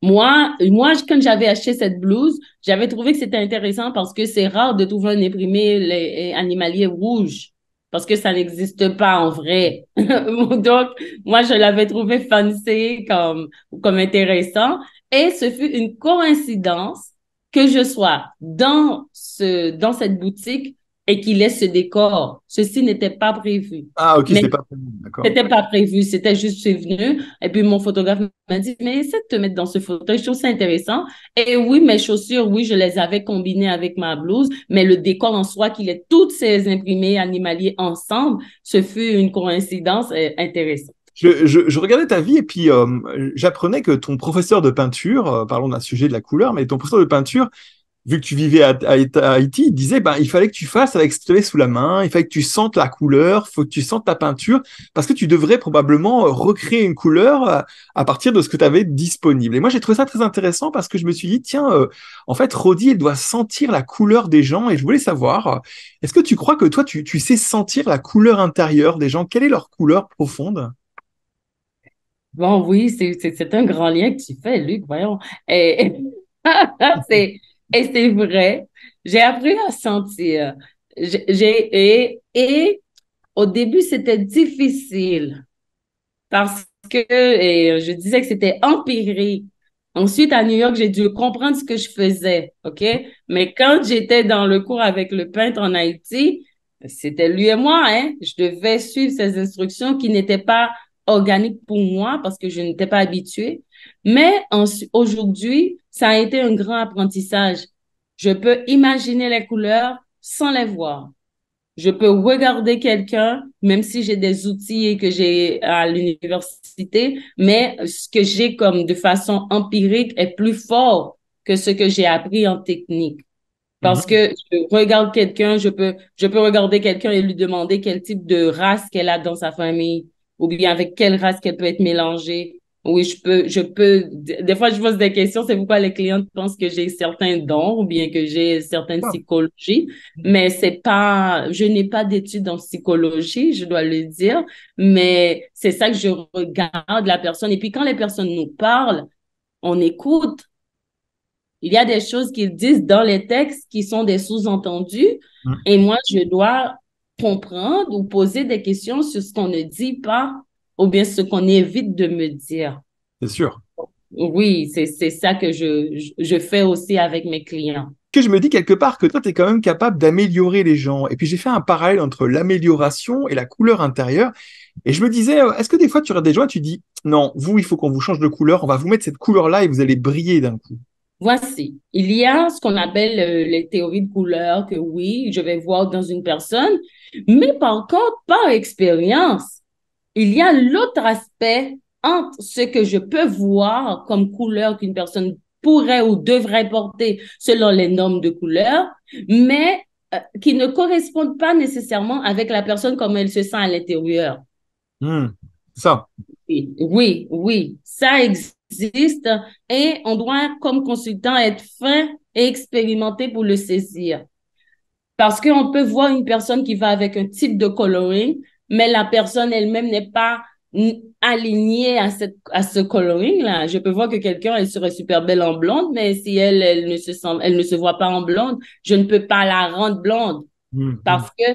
Quand j'avais acheté cette blouse, j'avais trouvé que c'était intéressant parce que c'est rare de trouver un imprimé animalier rouge parce que ça n'existe pas en vrai. Donc, moi, je l'avais trouvé fancy comme intéressant et ce fut une coïncidence que je sois dans cette boutique et qu'il ait ce décor. Ceci n'était pas prévu. Ah, ok, c'était Mais pas prévu, d'accord. c'était pas prévu, c'était juste c'est venu. Et puis mon photographe m'a dit, mais essaie de te mettre dans ce fauteuil, je trouve ça intéressant. Et oui, mes chaussures, oui, je les avais combinées avec ma blouse, mais le décor en soi, qu'il ait toutes ces imprimés animaliers ensemble, ce fut une coïncidence intéressante. Je regardais ta vie et puis j'apprenais que ton professeur de peinture, parlons d'un sujet de la couleur, mais ton professeur de peinture, vu que tu vivais à Haïti, il disait ben, il fallait que tu fasses avec ce que tu avais sous la main, il fallait que tu sentes la couleur, il faut que tu sentes ta peinture, parce que tu devrais probablement recréer une couleur à partir de ce que tu avais disponible. Et moi, j'ai trouvé ça très intéressant parce que je me suis dit, tiens, en fait, Rodi, elle doit sentir la couleur des gens et je voulais savoir, est-ce que tu crois que toi, tu sais sentir la couleur intérieure des gens? Quelle est leur couleur profonde? Bon, oui, c'est un grand lien que tu fais, Luc, voyons. Et, c'est, et c'est vrai. J'ai appris à sentir. Et au début, c'était difficile. Parce que je disais que c'était empirique. Ensuite, à New York, j'ai dû comprendre ce que je faisais, OK? Mais quand j'étais dans le cours avec le peintre en Haïti, c'était lui et moi, hein? Je devais suivre ses instructions qui n'étaient pas organiques pour moi parce que je n'étais pas habituée. Mais aujourd'hui, ça a été un grand apprentissage. Je peux imaginer les couleurs sans les voir. Je peux regarder quelqu'un, même si j'ai des outils et que j'ai à l'université, mais ce que j'ai comme de façon empirique est plus fort que ce que j'ai appris en technique. Parce Mhm. que je regarde quelqu'un, je peux regarder quelqu'un et lui demander quel type de race qu'elle a dans sa famille, ou bien avec quelle race qu'elle peut être mélangée. Oui, des fois, je pose des questions, c'est pourquoi les clientes pensent que j'ai certains dons ou bien que j'ai certaines Ah. psychologies, mais c'est pas, je n'ai pas d'études en psychologie, je dois le dire, mais c'est ça que je regarde la personne. Et puis, quand les personnes nous parlent, on écoute. Il y a des choses qu'ils disent dans les textes qui sont des sous-entendus Mhm. et moi, je dois comprendre ou poser des questions sur ce qu'on ne dit pas ou bien ce qu'on évite de me dire. C'est sûr. Oui, c'est ça que je fais aussi avec mes clients. Que je me dis quelque part que toi, tu es quand même capable d'améliorer les gens. Et puis j'ai fait un parallèle entre l'amélioration et la couleur intérieure. Et je me disais, est-ce que des fois tu regardes des gens et tu dis, non, vous, il faut qu'on vous change de couleur, on va vous mettre cette couleur-là et vous allez briller d'un coup. Voici, il y a ce qu'on appelle les théories de couleur que oui, je vais voir dans une personne, mais par contre, par expérience, il y a l'autre aspect entre ce que je peux voir comme couleur qu'une personne pourrait ou devrait porter selon les normes de couleur, mais qui ne correspondent pas nécessairement avec la personne comme elle se sent à l'intérieur. Hmm. Ça, Oui, ça existe et on doit, comme consultant, être fin et expérimenté pour le saisir. Parce qu'on peut voir une personne qui va avec un type de coloring, mais la personne elle-même n'est pas alignée à ce coloring-là. Je peux voir que quelqu'un, elle serait super belle en blonde, mais si elle ne se voit pas en blonde, je ne peux pas la rendre blonde. hmm, hmm. Parce que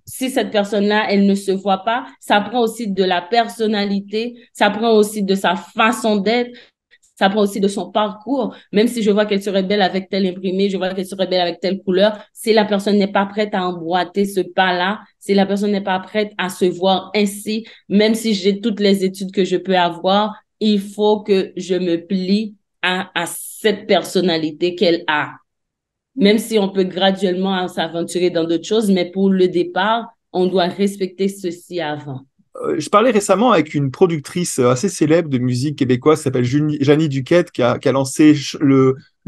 si cette personne-là, elle ne se voit pas, ça prend aussi de la personnalité, ça prend aussi de sa façon d'être, ça prend aussi de son parcours. Même si je vois qu'elle serait belle avec tel imprimé, je vois qu'elle serait belle avec telle couleur, si la personne n'est pas prête à emboîter ce pas-là, si la personne n'est pas prête à se voir ainsi, même si j'ai toutes les études que je peux avoir, il faut que je me plie à cette personnalité qu'elle a. Même si on peut graduellement s'aventurer dans d'autres choses, mais pour le départ, on doit respecter ceci avant. Je parlais récemment avec une productrice assez célèbre de musique québécoise qui s'appelle Janie Duquette, qui a lancé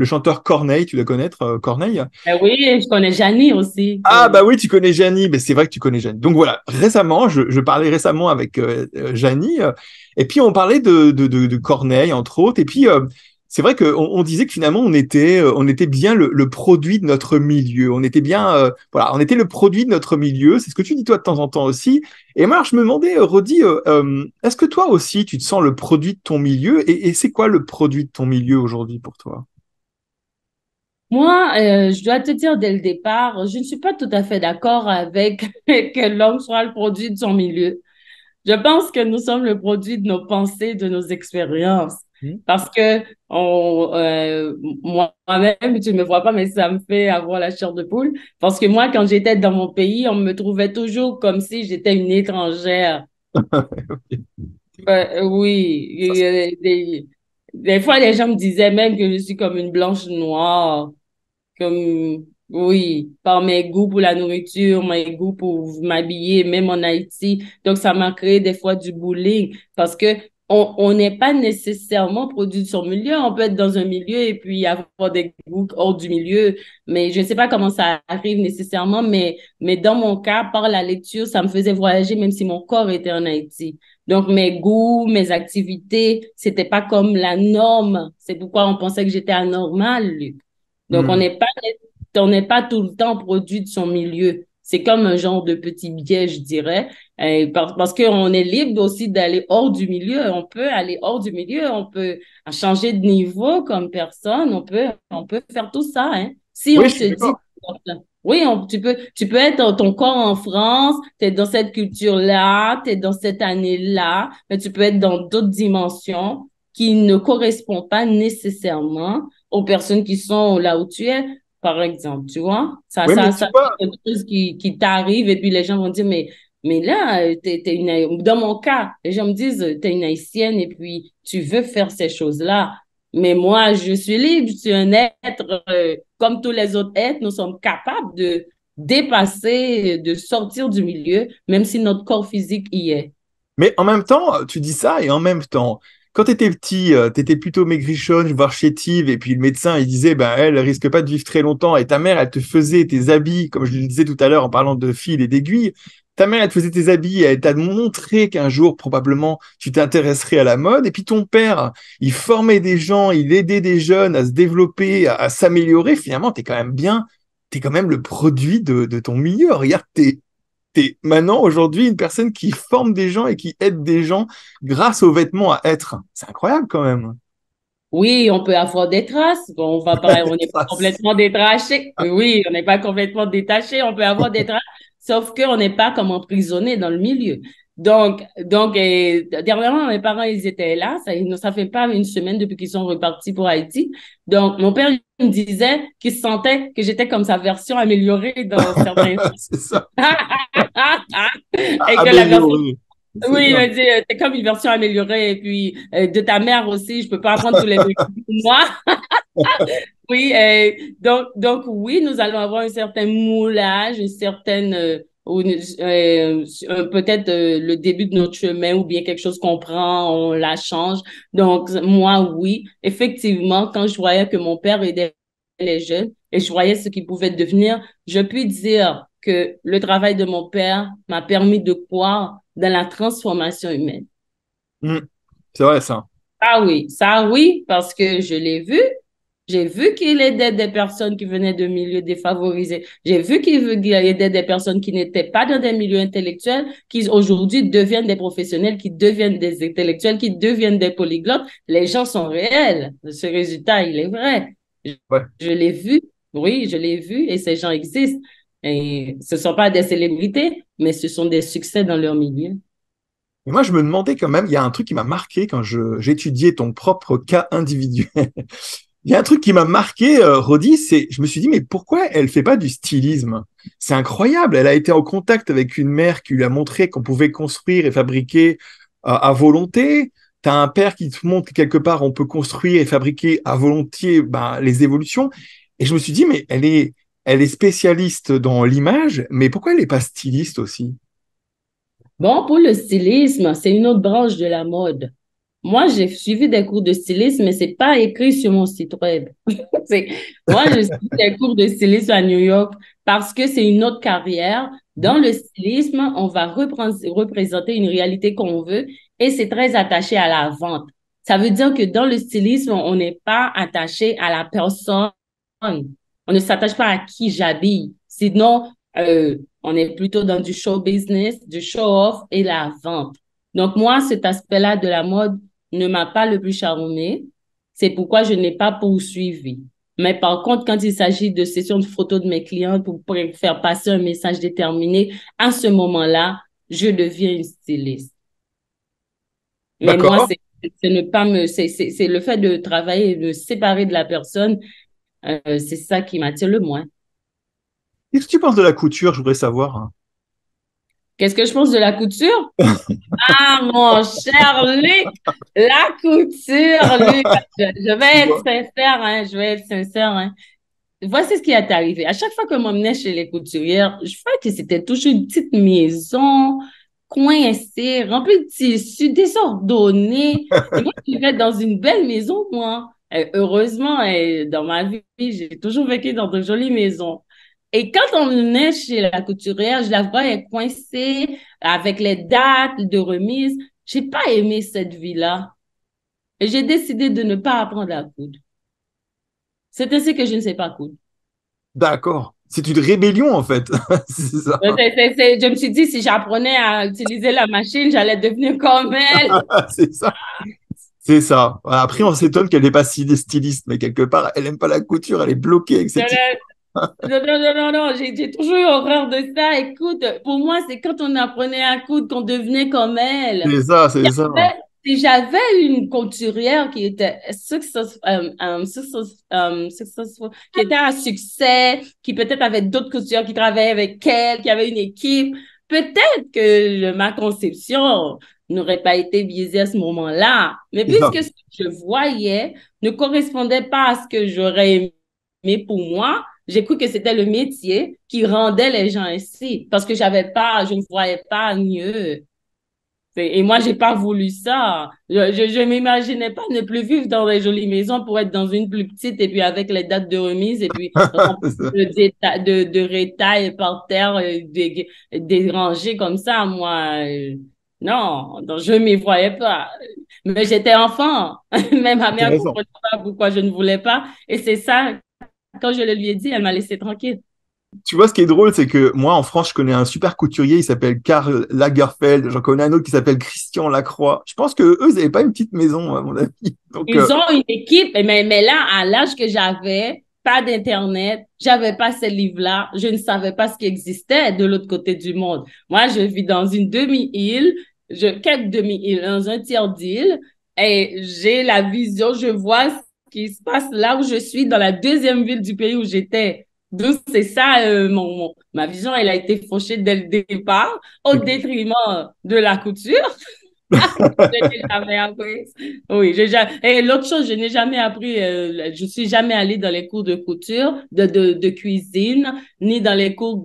le chanteur Corneille, tu dois connaître Corneille. Oui, je connais Janie aussi. Ah bah Oui. oui, tu connais Janie, mais c'est vrai que tu connais Janie. Donc voilà, récemment, je parlais récemment avec Janie, et puis on parlait de Corneille, entre autres, et puis c'est vrai qu'on disait que finalement on était bien le produit de notre milieu, on était bien, voilà, on était le produit de notre milieu, c'est ce que tu dis toi de temps en temps aussi. Et moi, alors, je me demandais, Rodi, est-ce que toi aussi tu te sens le produit de ton milieu, et c'est quoi le produit de ton milieu aujourd'hui pour toi? Moi, je dois te dire dès le départ, je ne suis pas tout à fait d'accord avec que l'homme soit le produit de son milieu. Je pense que nous sommes le produit de nos pensées, de nos expériences. Hmm. Parce que moi-même, tu ne me vois pas, mais ça me fait avoir la chair de poule. Parce que moi, quand j'étais dans mon pays, on me trouvait toujours comme si j'étais une étrangère. Oui, Ça, des fois, les gens me disaient même que je suis comme une blanche noire. Comme, oui, par mes goûts pour la nourriture, mes goûts pour m'habiller, même en Haïti. Donc, ça m'a créé des fois du bullying parce que on n'est pas nécessairement produit de son milieu. On peut être dans un milieu et puis avoir des goûts hors du milieu. Mais je ne sais pas comment ça arrive nécessairement, mais dans mon cas, par la lecture, ça me faisait voyager même si mon corps était en Haïti. Donc, mes goûts, mes activités, c'était pas comme la norme. C'est pourquoi on pensait que j'étais anormale, Luc. Donc, hmm. on n'est pas tout le temps produit de son milieu. C'est comme un genre de petit biais, je dirais, parce qu'on est libre aussi d'aller hors du milieu. On peut aller hors du milieu, on peut changer de niveau comme personne, on peut faire tout ça, hein. Si Oui, on je se suis dit, d'accord. oui, tu peux être dans ton corps en France, tu es dans cette culture-là, tu es dans cette année-là, mais tu peux être dans d'autres dimensions qui ne correspondent pas nécessairement aux personnes qui sont là où tu es, par exemple, tu vois. Oui, mais tu Ça, vois, c'est quelque chose qui t'arrive et puis les gens vont dire, mais là, dans mon cas, les gens me disent, t'es une Haïtienne et puis tu veux faire ces choses-là. Mais moi, je suis libre, je suis un être, comme tous les autres êtres, nous sommes capables de dépasser, de sortir du milieu, même si notre corps physique y est. mais en même temps, tu dis ça, et en même temps, quand tu étais petit, tu étais plutôt maigrichonne, voire chétive, et puis le médecin, il disait, ben, elle risque pas de vivre très longtemps, et ta mère, elle te faisait tes habits, comme je le disais tout à l'heure en parlant de fil et d'aiguilles, ta mère, elle te faisait tes habits, et elle t'a montré qu'un jour, probablement, tu t'intéresserais à la mode, et puis ton père, il formait des gens, il aidait des jeunes à se développer, à s'améliorer, finalement, t'es quand même le produit de ton milieu. Regarde, t'es maintenant aujourd'hui une personne qui forme des gens et qui aide des gens grâce aux vêtements à être. C'est incroyable quand même. Oui, on peut avoir des traces. Bon, on va pas, on Des n'est pas traces. complètement détaché. Oui, on n'est pas complètement détaché. On peut avoir des traces, sauf qu'on n'est pas comme emprisonné dans le milieu. Dernièrement, mes parents, ils étaient là. Ça fait pas une semaine depuis qu'ils sont repartis pour Haïti. Donc, mon père il me disait qu'il sentait que j'étais comme sa version améliorée dans certains. C'est ça. Et que la version Amélioré. C'est oui, il bien. m'a dit, c'est comme une version améliorée. Et puis, de ta mère aussi, je peux pas apprendre tous les trucs pour moi. Oui, oui, nous allons avoir un certain moulage, une certaine, peut-être le début de notre chemin ou bien quelque chose qu'on prend, on la change. Donc, moi, oui, effectivement, quand je voyais que mon père aidait les jeunes et je voyais ce qu'ils pouvaient devenir, je puis dire que le travail de mon père m'a permis de croire dans la transformation humaine. Mm. C'est vrai ça. Ah oui, ça oui, parce que je l'ai vu. J'ai vu qu'il aidait des personnes qui venaient de milieux défavorisés. J'ai vu qu'il aidait des personnes qui n'étaient pas dans des milieux intellectuels, qui aujourd'hui deviennent des professionnels, qui deviennent des intellectuels, qui deviennent des polyglottes. Les gens sont réels. Ce résultat, il est vrai. Je, Ouais. je l'ai vu. Oui, je l'ai vu et ces gens existent. Et ce ne sont pas des célébrités, mais ce sont des succès dans leur milieu. Et moi, je me demandais quand même, il y a un truc qui m'a marqué quand j'étudiais ton propre cas individuel. Il y a un truc qui m'a marqué, Rodi, c'est, je me suis dit, mais pourquoi elle fait pas du stylisme? C'est incroyable. Elle a été en contact avec une mère qui lui a montré qu'on pouvait construire et fabriquer à volonté. T'as un père qui te montre que quelque part on peut construire et fabriquer à volonté ben, les évolutions. Et je me suis dit, mais elle est spécialiste dans l'image, mais pourquoi elle n'est pas styliste aussi? Bon, pour le stylisme, c'est une autre branche de la mode. Moi, j'ai suivi des cours de stylisme, mais c'est pas écrit sur mon site web. C'est- Moi, je suis des cours de stylisme à New York parce que c'est une autre carrière. Dans Mhm. le stylisme, on va représenter une réalité qu'on veut et c'est très attaché à la vente. Ça veut dire que dans le stylisme, on n'est pas attaché à la personne. On ne s'attache pas à qui j'habille. Sinon, on est plutôt dans du show business, du show-off et la vente. Donc, moi, cet aspect-là de la mode ne m'a pas le plus charmé. C'est pourquoi je n'ai pas poursuivi. Mais par contre, quand il s'agit de sessions de photos de mes clients pour faire passer un message déterminé, à ce moment-là, je deviens une styliste. Mais moi, D'accord. c'est ne pas me, c'est le fait de travailler et de me séparer de la personne, c'est ça qui m'attire le moins. Qu'est-ce que tu penses de la couture? Je voudrais savoir, hein. Qu'est-ce que je pense de la couture? Ah, mon cher Luc, la couture, Luc, je Tu vais être vois? sincère, hein, je vais être sincère, hein. Voici ce qui est arrivé. À chaque fois que m'emmenais chez les couturières, je crois que c'était toujours une petite maison coincée, remplie de tissus, désordonnée. Et moi, je vivais dans une belle maison, moi. Heureusement, dans ma vie, j'ai toujours vécu dans de jolies maisons. Et quand on venait chez la couturière, je la voyais coincée avec les dates de remise. J'ai pas aimé cette vie-là. Et j'ai décidé de ne pas apprendre à coudre. C'est ainsi que je ne sais pas coudre. D'accord. C'est une rébellion, en fait. C'est ça. Je me suis dit, si j'apprenais à utiliser la machine, j'allais devenir comme elle. C'est ça. C'est ça. Après, on s'étonne qu'elle n'est pas si styliste, mais quelque part, elle aime pas la couture, elle est bloquée avec cette histoire. Non, non, non, non, non, j'ai toujours eu horreur de ça. Écoute, pour moi, c'est quand on apprenait à coudre qu'on devenait comme elle. C'est ça, c'est ça. Si j'avais une couturière qui était qui était à succès, qui peut-être avait d'autres couturières qui travaillaient avec elle, qui avait une équipe, peut-être que ma conception n'aurait pas été biaisée à ce moment-là. Mais C'est ça. puisque ce que je voyais ne correspondait pas à ce que j'aurais aimé pour moi, j'ai cru que c'était le métier qui rendait les gens ainsi, parce que je ne voyais pas mieux. Et moi, j'ai pas voulu ça. Je m'imaginais pas ne plus vivre dans des jolies maisons pour être dans une plus petite et puis avec les dates de remise et puis remplir C'est ça. de rétail par terre, dérangé comme ça. Moi, non, donc je m'y voyais pas. Mais j'étais enfant. Même ma T'as mère raison. comprenait pas pourquoi je ne voulais pas. Et c'est ça, quand je le lui ai dit, elle m'a laissé tranquille. Tu vois, ce qui est drôle, c'est que moi, en France, je connais un super couturier, il s'appelle Karl Lagerfeld. J'en connais un autre qui s'appelle Christian Lacroix. Je pense que eux, ils n'avaient pas une petite maison, à mon avis. Donc, Ils ont une équipe, mais là, à l'âge que j'avais, pas d'Internet, j'avais pas ces livres-là, je ne savais pas ce qui existait de l'autre côté du monde. Moi, je vis dans une demi-île, quelques demi-îles, dans un tiers d'île, et j'ai la vision, je vois ce qui se passe là où je suis, dans la deuxième ville du pays où j'étais. Donc, c'est ça, ma vision, elle a été fauchée dès le départ, au détriment de la couture. Je n'ai jamais appris. Oui, et l'autre chose, je n'ai jamais appris, je suis jamais allée dans les cours de couture, de cuisine, ni dans les cours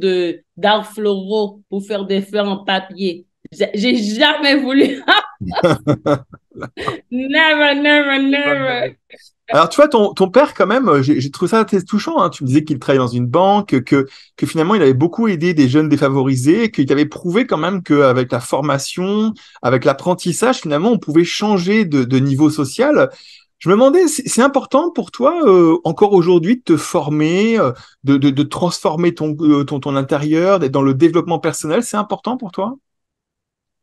d'art floraux pour faire des fleurs en papier. J'ai jamais voulu. Never, never, never. alors, tu vois, ton père, quand même, j'ai trouvé ça assez touchant, hein. Tu me disais qu'il travaillait dans une banque, que finalement, il avait beaucoup aidé des jeunes défavorisés, qu'il avait prouvé quand même qu'avec la formation, avec l'apprentissage, finalement, on pouvait changer de niveau social. Je me demandais, c'est important pour toi, encore aujourd'hui, de te former, de transformer ton intérieur, d'être dans le développement personnel, c'est important pour toi?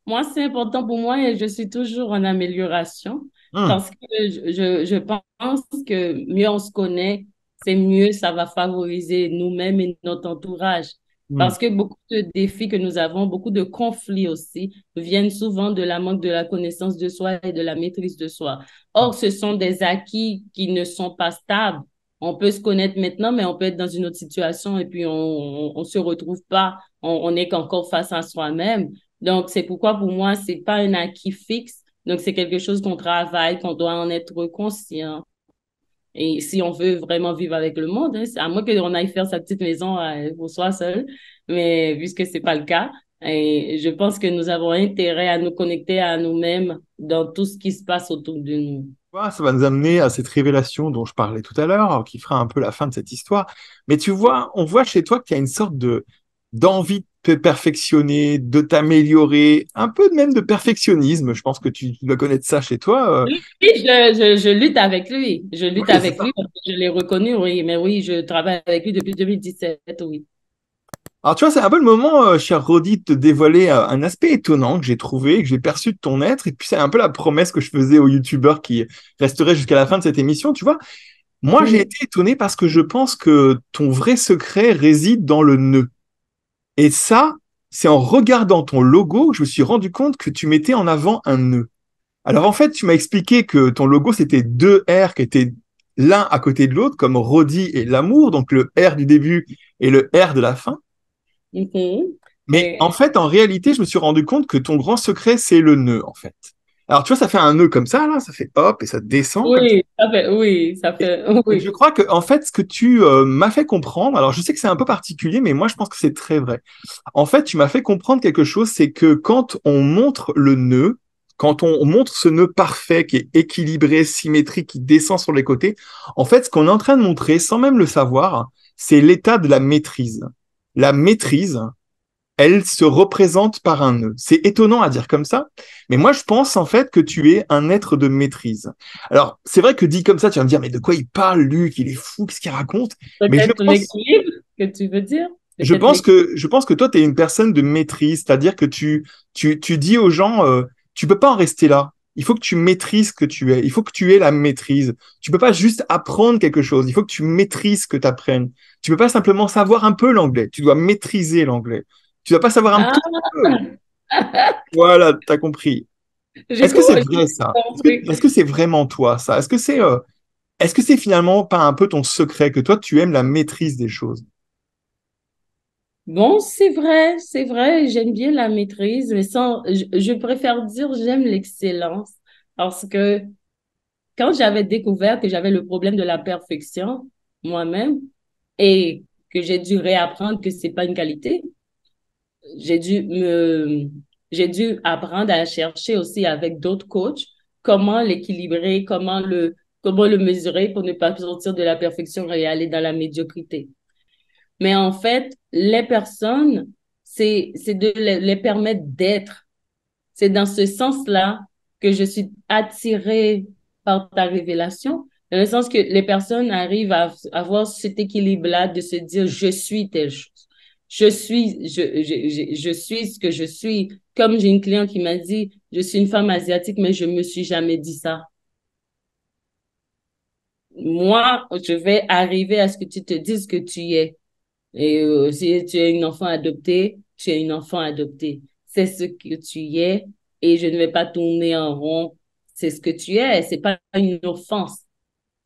Moi, c'est important pour moi et je suis toujours en amélioration Hum, parce que je pense que mieux on se connaît, c'est mieux ça va favoriser nous-mêmes et notre entourage. hum, Parce que beaucoup de défis que nous avons, beaucoup de conflits aussi, viennent souvent de la manque de la connaissance de soi et de la maîtrise de soi. Or, ce sont des acquis qui ne sont pas stables. On peut se connaître maintenant, mais on peut être dans une autre situation et puis on se retrouve pas, on est qu'encore face à soi-même. Donc, c'est pourquoi pour moi, c'est pas un acquis fixe. Donc, c'est quelque chose qu'on travaille, qu'on doit en être conscient. Et si on veut vraiment vivre avec le monde, hein, à moins qu'on aille faire sa petite maison pour soi seul, mais puisque c'est pas le cas, Et je pense que nous avons intérêt à nous connecter à nous-mêmes dans tout ce qui se passe autour de nous. Vois, ça va nous amener à cette révélation dont je parlais tout à l'heure, qui fera un peu la fin de cette histoire. Mais tu vois, on voit chez toi qu'il y a une sorte de d'envie de te perfectionner, de t'améliorer, un peu même de perfectionnisme. Je pense que tu dois connaître ça chez toi. Oui, je lutte avec lui. Je lutte Oui, c'est avec ça. lui parce que je l'ai reconnu, oui. Mais oui, je travaille avec lui depuis 2017, oui. Alors, tu vois, c'est un peu le moment, cher Rodi, de te dévoiler un aspect étonnant que j'ai trouvé, que j'ai perçu de ton être. Et puis, c'est un peu la promesse que je faisais aux youtubeurs qui resteraient jusqu'à la fin de cette émission. Tu vois, moi, j'ai Mhm. été étonné parce que je pense que ton vrai secret réside dans le nœud. Et ça, c'est en regardant ton logo que je me suis rendu compte que tu mettais en avant un nœud. Alors, en fait, tu m'as expliqué que ton logo, c'était deux R qui étaient l'un à côté de l'autre, comme Rodi et l'amour, donc le R du début et le R de la fin. Mhm. Mais en fait, en réalité, je me suis rendu compte que ton grand secret, c'est le nœud, en fait. Alors, tu vois, ça fait un nœud comme ça, là, ça fait hop, et ça descend comme ça. Oui, ça Et, fait, et je oui. crois que, en fait, ce que tu m'as fait comprendre, alors je sais que c'est un peu particulier, mais moi, je pense que c'est très vrai. En fait, tu m'as fait comprendre quelque chose, c'est que quand on montre le nœud, quand on montre ce nœud parfait qui est équilibré, symétrique, qui descend sur les côtés, en fait, ce qu'on est en train de montrer, sans même le savoir, c'est l'état de la maîtrise. La maîtrise, elle se représente par un nœud. C'est étonnant à dire comme ça, mais moi je pense en fait que tu es un être de maîtrise. Alors, c'est vrai que dit comme ça, tu vas me dire, mais de quoi il parle, Luc? Il est fou, qu'est-ce qu'il raconte? Mais Peut-être l'équilibre que tu veux dire? Peut-être l'équilibre. je pense que toi, tu es une personne de maîtrise, c'est-à-dire que tu dis aux gens, tu peux pas en rester là. Il faut que tu maîtrises ce que tu es. Il faut que tu aies la maîtrise. Tu peux pas juste apprendre quelque chose. Il faut que tu maîtrises ce que tu apprennes. Tu peux pas simplement savoir un peu l'anglais. Tu dois maîtriser l'anglais. Tu dois pas savoir un tout Ah, peu. Voilà, t'as compris. Est-ce que c'est j'ai vrai ça? compris. Est-ce que c'est vraiment toi ça? Est-ce que c'est finalement pas un peu ton secret que toi tu aimes la maîtrise des choses? Bon, c'est vrai, j'aime bien la maîtrise, mais je préfère dire j'aime l'excellence parce que quand j'avais découvert que j'avais le problème de la perfection moi-même et que j'ai dû réapprendre que c'est pas une qualité, j'ai dû me, j'ai dû apprendre à chercher aussi avec d'autres coachs comment l'équilibrer, comment le mesurer pour ne pas sortir de la perfection et aller dans la médiocrité. Mais en fait, les personnes, c'est de les permettre d'être. C'est dans ce sens-là que je suis attirée par ta révélation, dans le sens que les personnes arrivent à avoir cet équilibre-là de se dire, je suis telle chose. Je suis ce que je suis. Comme j'ai une cliente qui m'a dit, je suis une femme asiatique, mais je me suis jamais dit ça. Moi, je vais arriver à ce que tu te dises que tu es. Et si tu es une enfant adoptée, tu es une enfant adoptée. C'est ce que tu es et je ne vais pas tourner en rond. C'est ce que tu es. C'est pas une offense.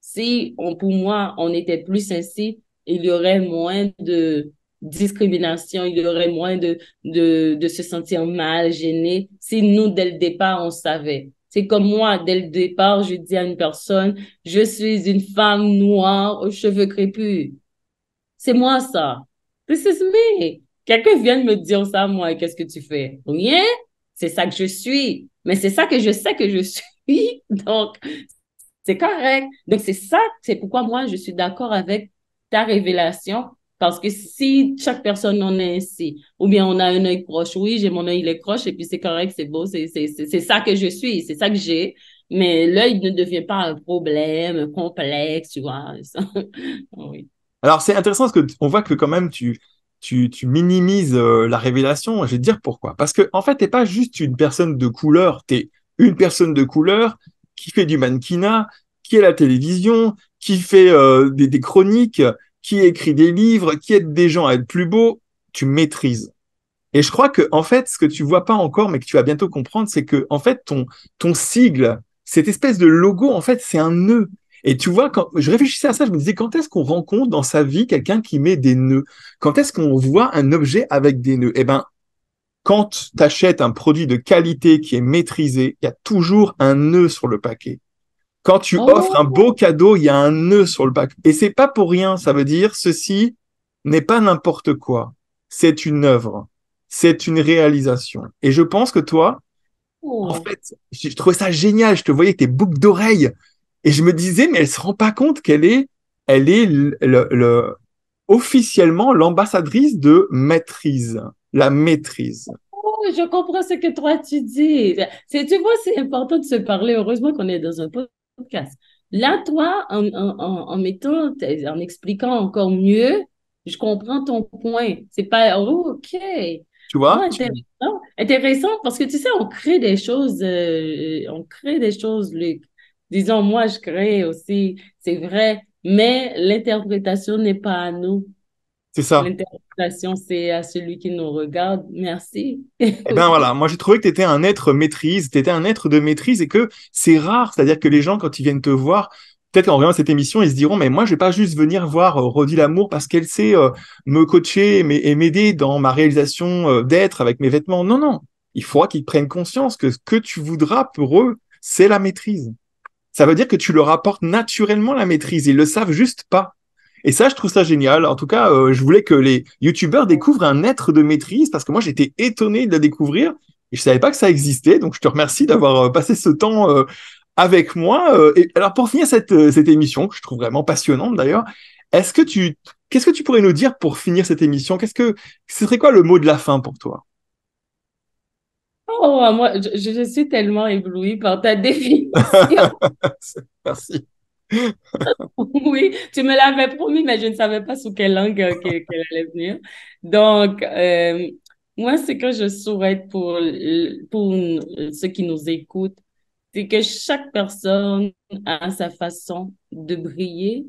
Si pour moi, on était plus ainsi, il y aurait moins de discrimination, il y aurait moins de se sentir mal, gêné. Si nous, dès le départ, on savait. C'est comme moi, dès le départ, je dis à une personne, je suis une femme noire aux cheveux crépus. C'est moi ça. This is me. Quelqu'un vient de me dire ça, moi, et qu'est-ce que tu fais? Rien. C'est ça que je suis. Mais c'est ça que je sais que je suis. Donc, c'est correct. Donc, c'est ça, c'est pourquoi moi, je suis d'accord avec ta révélation. Parce que si chaque personne en est ainsi, ou bien on a un œil croche, oui, j'ai mon œil, il est croche, et puis c'est correct, c'est beau, c'est ça que je suis, c'est ça que j'ai. Mais l'œil ne devient pas un problème, un complexe, tu vois. Oui. Alors c'est intéressant parce que on voit que quand même tu minimises la révélation. Je vais te dire pourquoi. Parce que en fait, t'es pas juste une personne de couleur, t'es une personne de couleur qui fait du mannequinat, qui est à la télévision, qui fait des chroniques, qui écrit des livres, qui aide des gens à être plus beaux. Tu maîtrises. Et je crois que en fait, ce que tu vois pas encore, mais que tu vas bientôt comprendre, c'est que en fait ton sigle, cette espèce de logo, en fait, c'est un nœud. Et tu vois, quand je réfléchissais à ça, je me disais quand est-ce qu'on rencontre dans sa vie quelqu'un qui met des nœuds? Quand est-ce qu'on voit un objet avec des nœuds? Eh ben, quand tu achètes un produit de qualité qui est maîtrisé, il y a toujours un nœud sur le paquet. Quand tu offres un Oh, beau cadeau, il y a un nœud sur le paquet. Et c'est pas pour rien. Ça veut dire ceci n'est pas n'importe quoi. C'est une œuvre. c'est une réalisation. Et je pense que toi, en Oh, fait, je trouvais ça génial. Je te voyais avec tes boucles d'oreilles. Et je me disais, mais elle se rend pas compte elle est officiellement l'ambassadrice de maîtrise, la maîtrise. oh, je comprends ce que toi tu dis. Tu vois, c'est important de se parler. Heureusement qu'on est dans un podcast. Là, toi, en expliquant encore mieux, je comprends ton point. C'est pas, oh, OK. Tu Oh, vois? intéressant. Intéressant parce que tu sais, on crée des choses, Luc. Disons, moi, je crée aussi, c'est vrai, mais l'interprétation n'est pas à nous. C'est ça. L'interprétation, c'est à celui qui nous regarde. Merci. Eh ben voilà, moi j'ai trouvé que tu étais un être maîtrise, tu étais un être de maîtrise et que c'est rare, c'est-à-dire que les gens quand ils viennent te voir, peut-être qu'en regardant cette émission, ils se diront mais moi je vais pas juste venir voir Rodi Lamour parce qu'elle sait me coacher et m'aider dans ma réalisation d'être avec mes vêtements. Non non, il faudra qu'ils prennent conscience que ce que tu voudras pour eux, c'est la maîtrise. Ça veut dire que tu leur apportes naturellement la maîtrise, ils le savent juste pas. Et ça, je trouve ça génial. En tout cas, je voulais que les youtubeurs découvrent un être de maîtrise parce que moi, j'étais étonné de la découvrir et je savais pas que ça existait. Donc, je te remercie d'avoir passé ce temps avec moi. Et alors, pour finir cette émission, que je trouve vraiment passionnante d'ailleurs, qu'est-ce que tu pourrais nous dire pour finir cette émission? Ce serait quoi le mot de la fin pour toi? Oh, moi, je suis tellement éblouie par ta définition. Merci. Oui, tu me l'avais promis, mais je ne savais pas sous quelle langue qu'elle allait venir. Donc, moi, ce que je souhaite pour ceux qui nous écoutent, c'est que chaque personne a sa façon de briller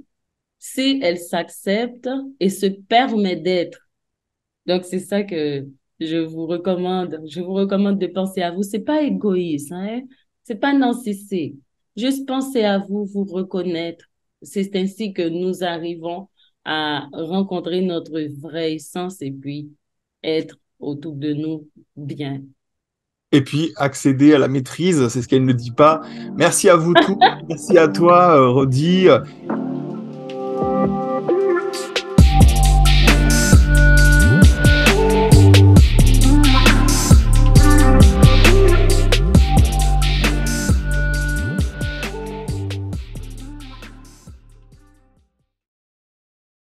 si elle s'accepte et se permet d'être. Donc, c'est ça que je vous recommande. Je vous recommande de penser à vous. C'est pas égoïste, hein? C'est pas narcissique. Juste penser à vous, vous reconnaître. C'est ainsi que nous arrivons à rencontrer notre vraie essence et puis être autour de nous bien. Et puis accéder à la maîtrise, c'est ce qu'elle ne dit pas. Merci à vous tous, merci à toi, Rodi.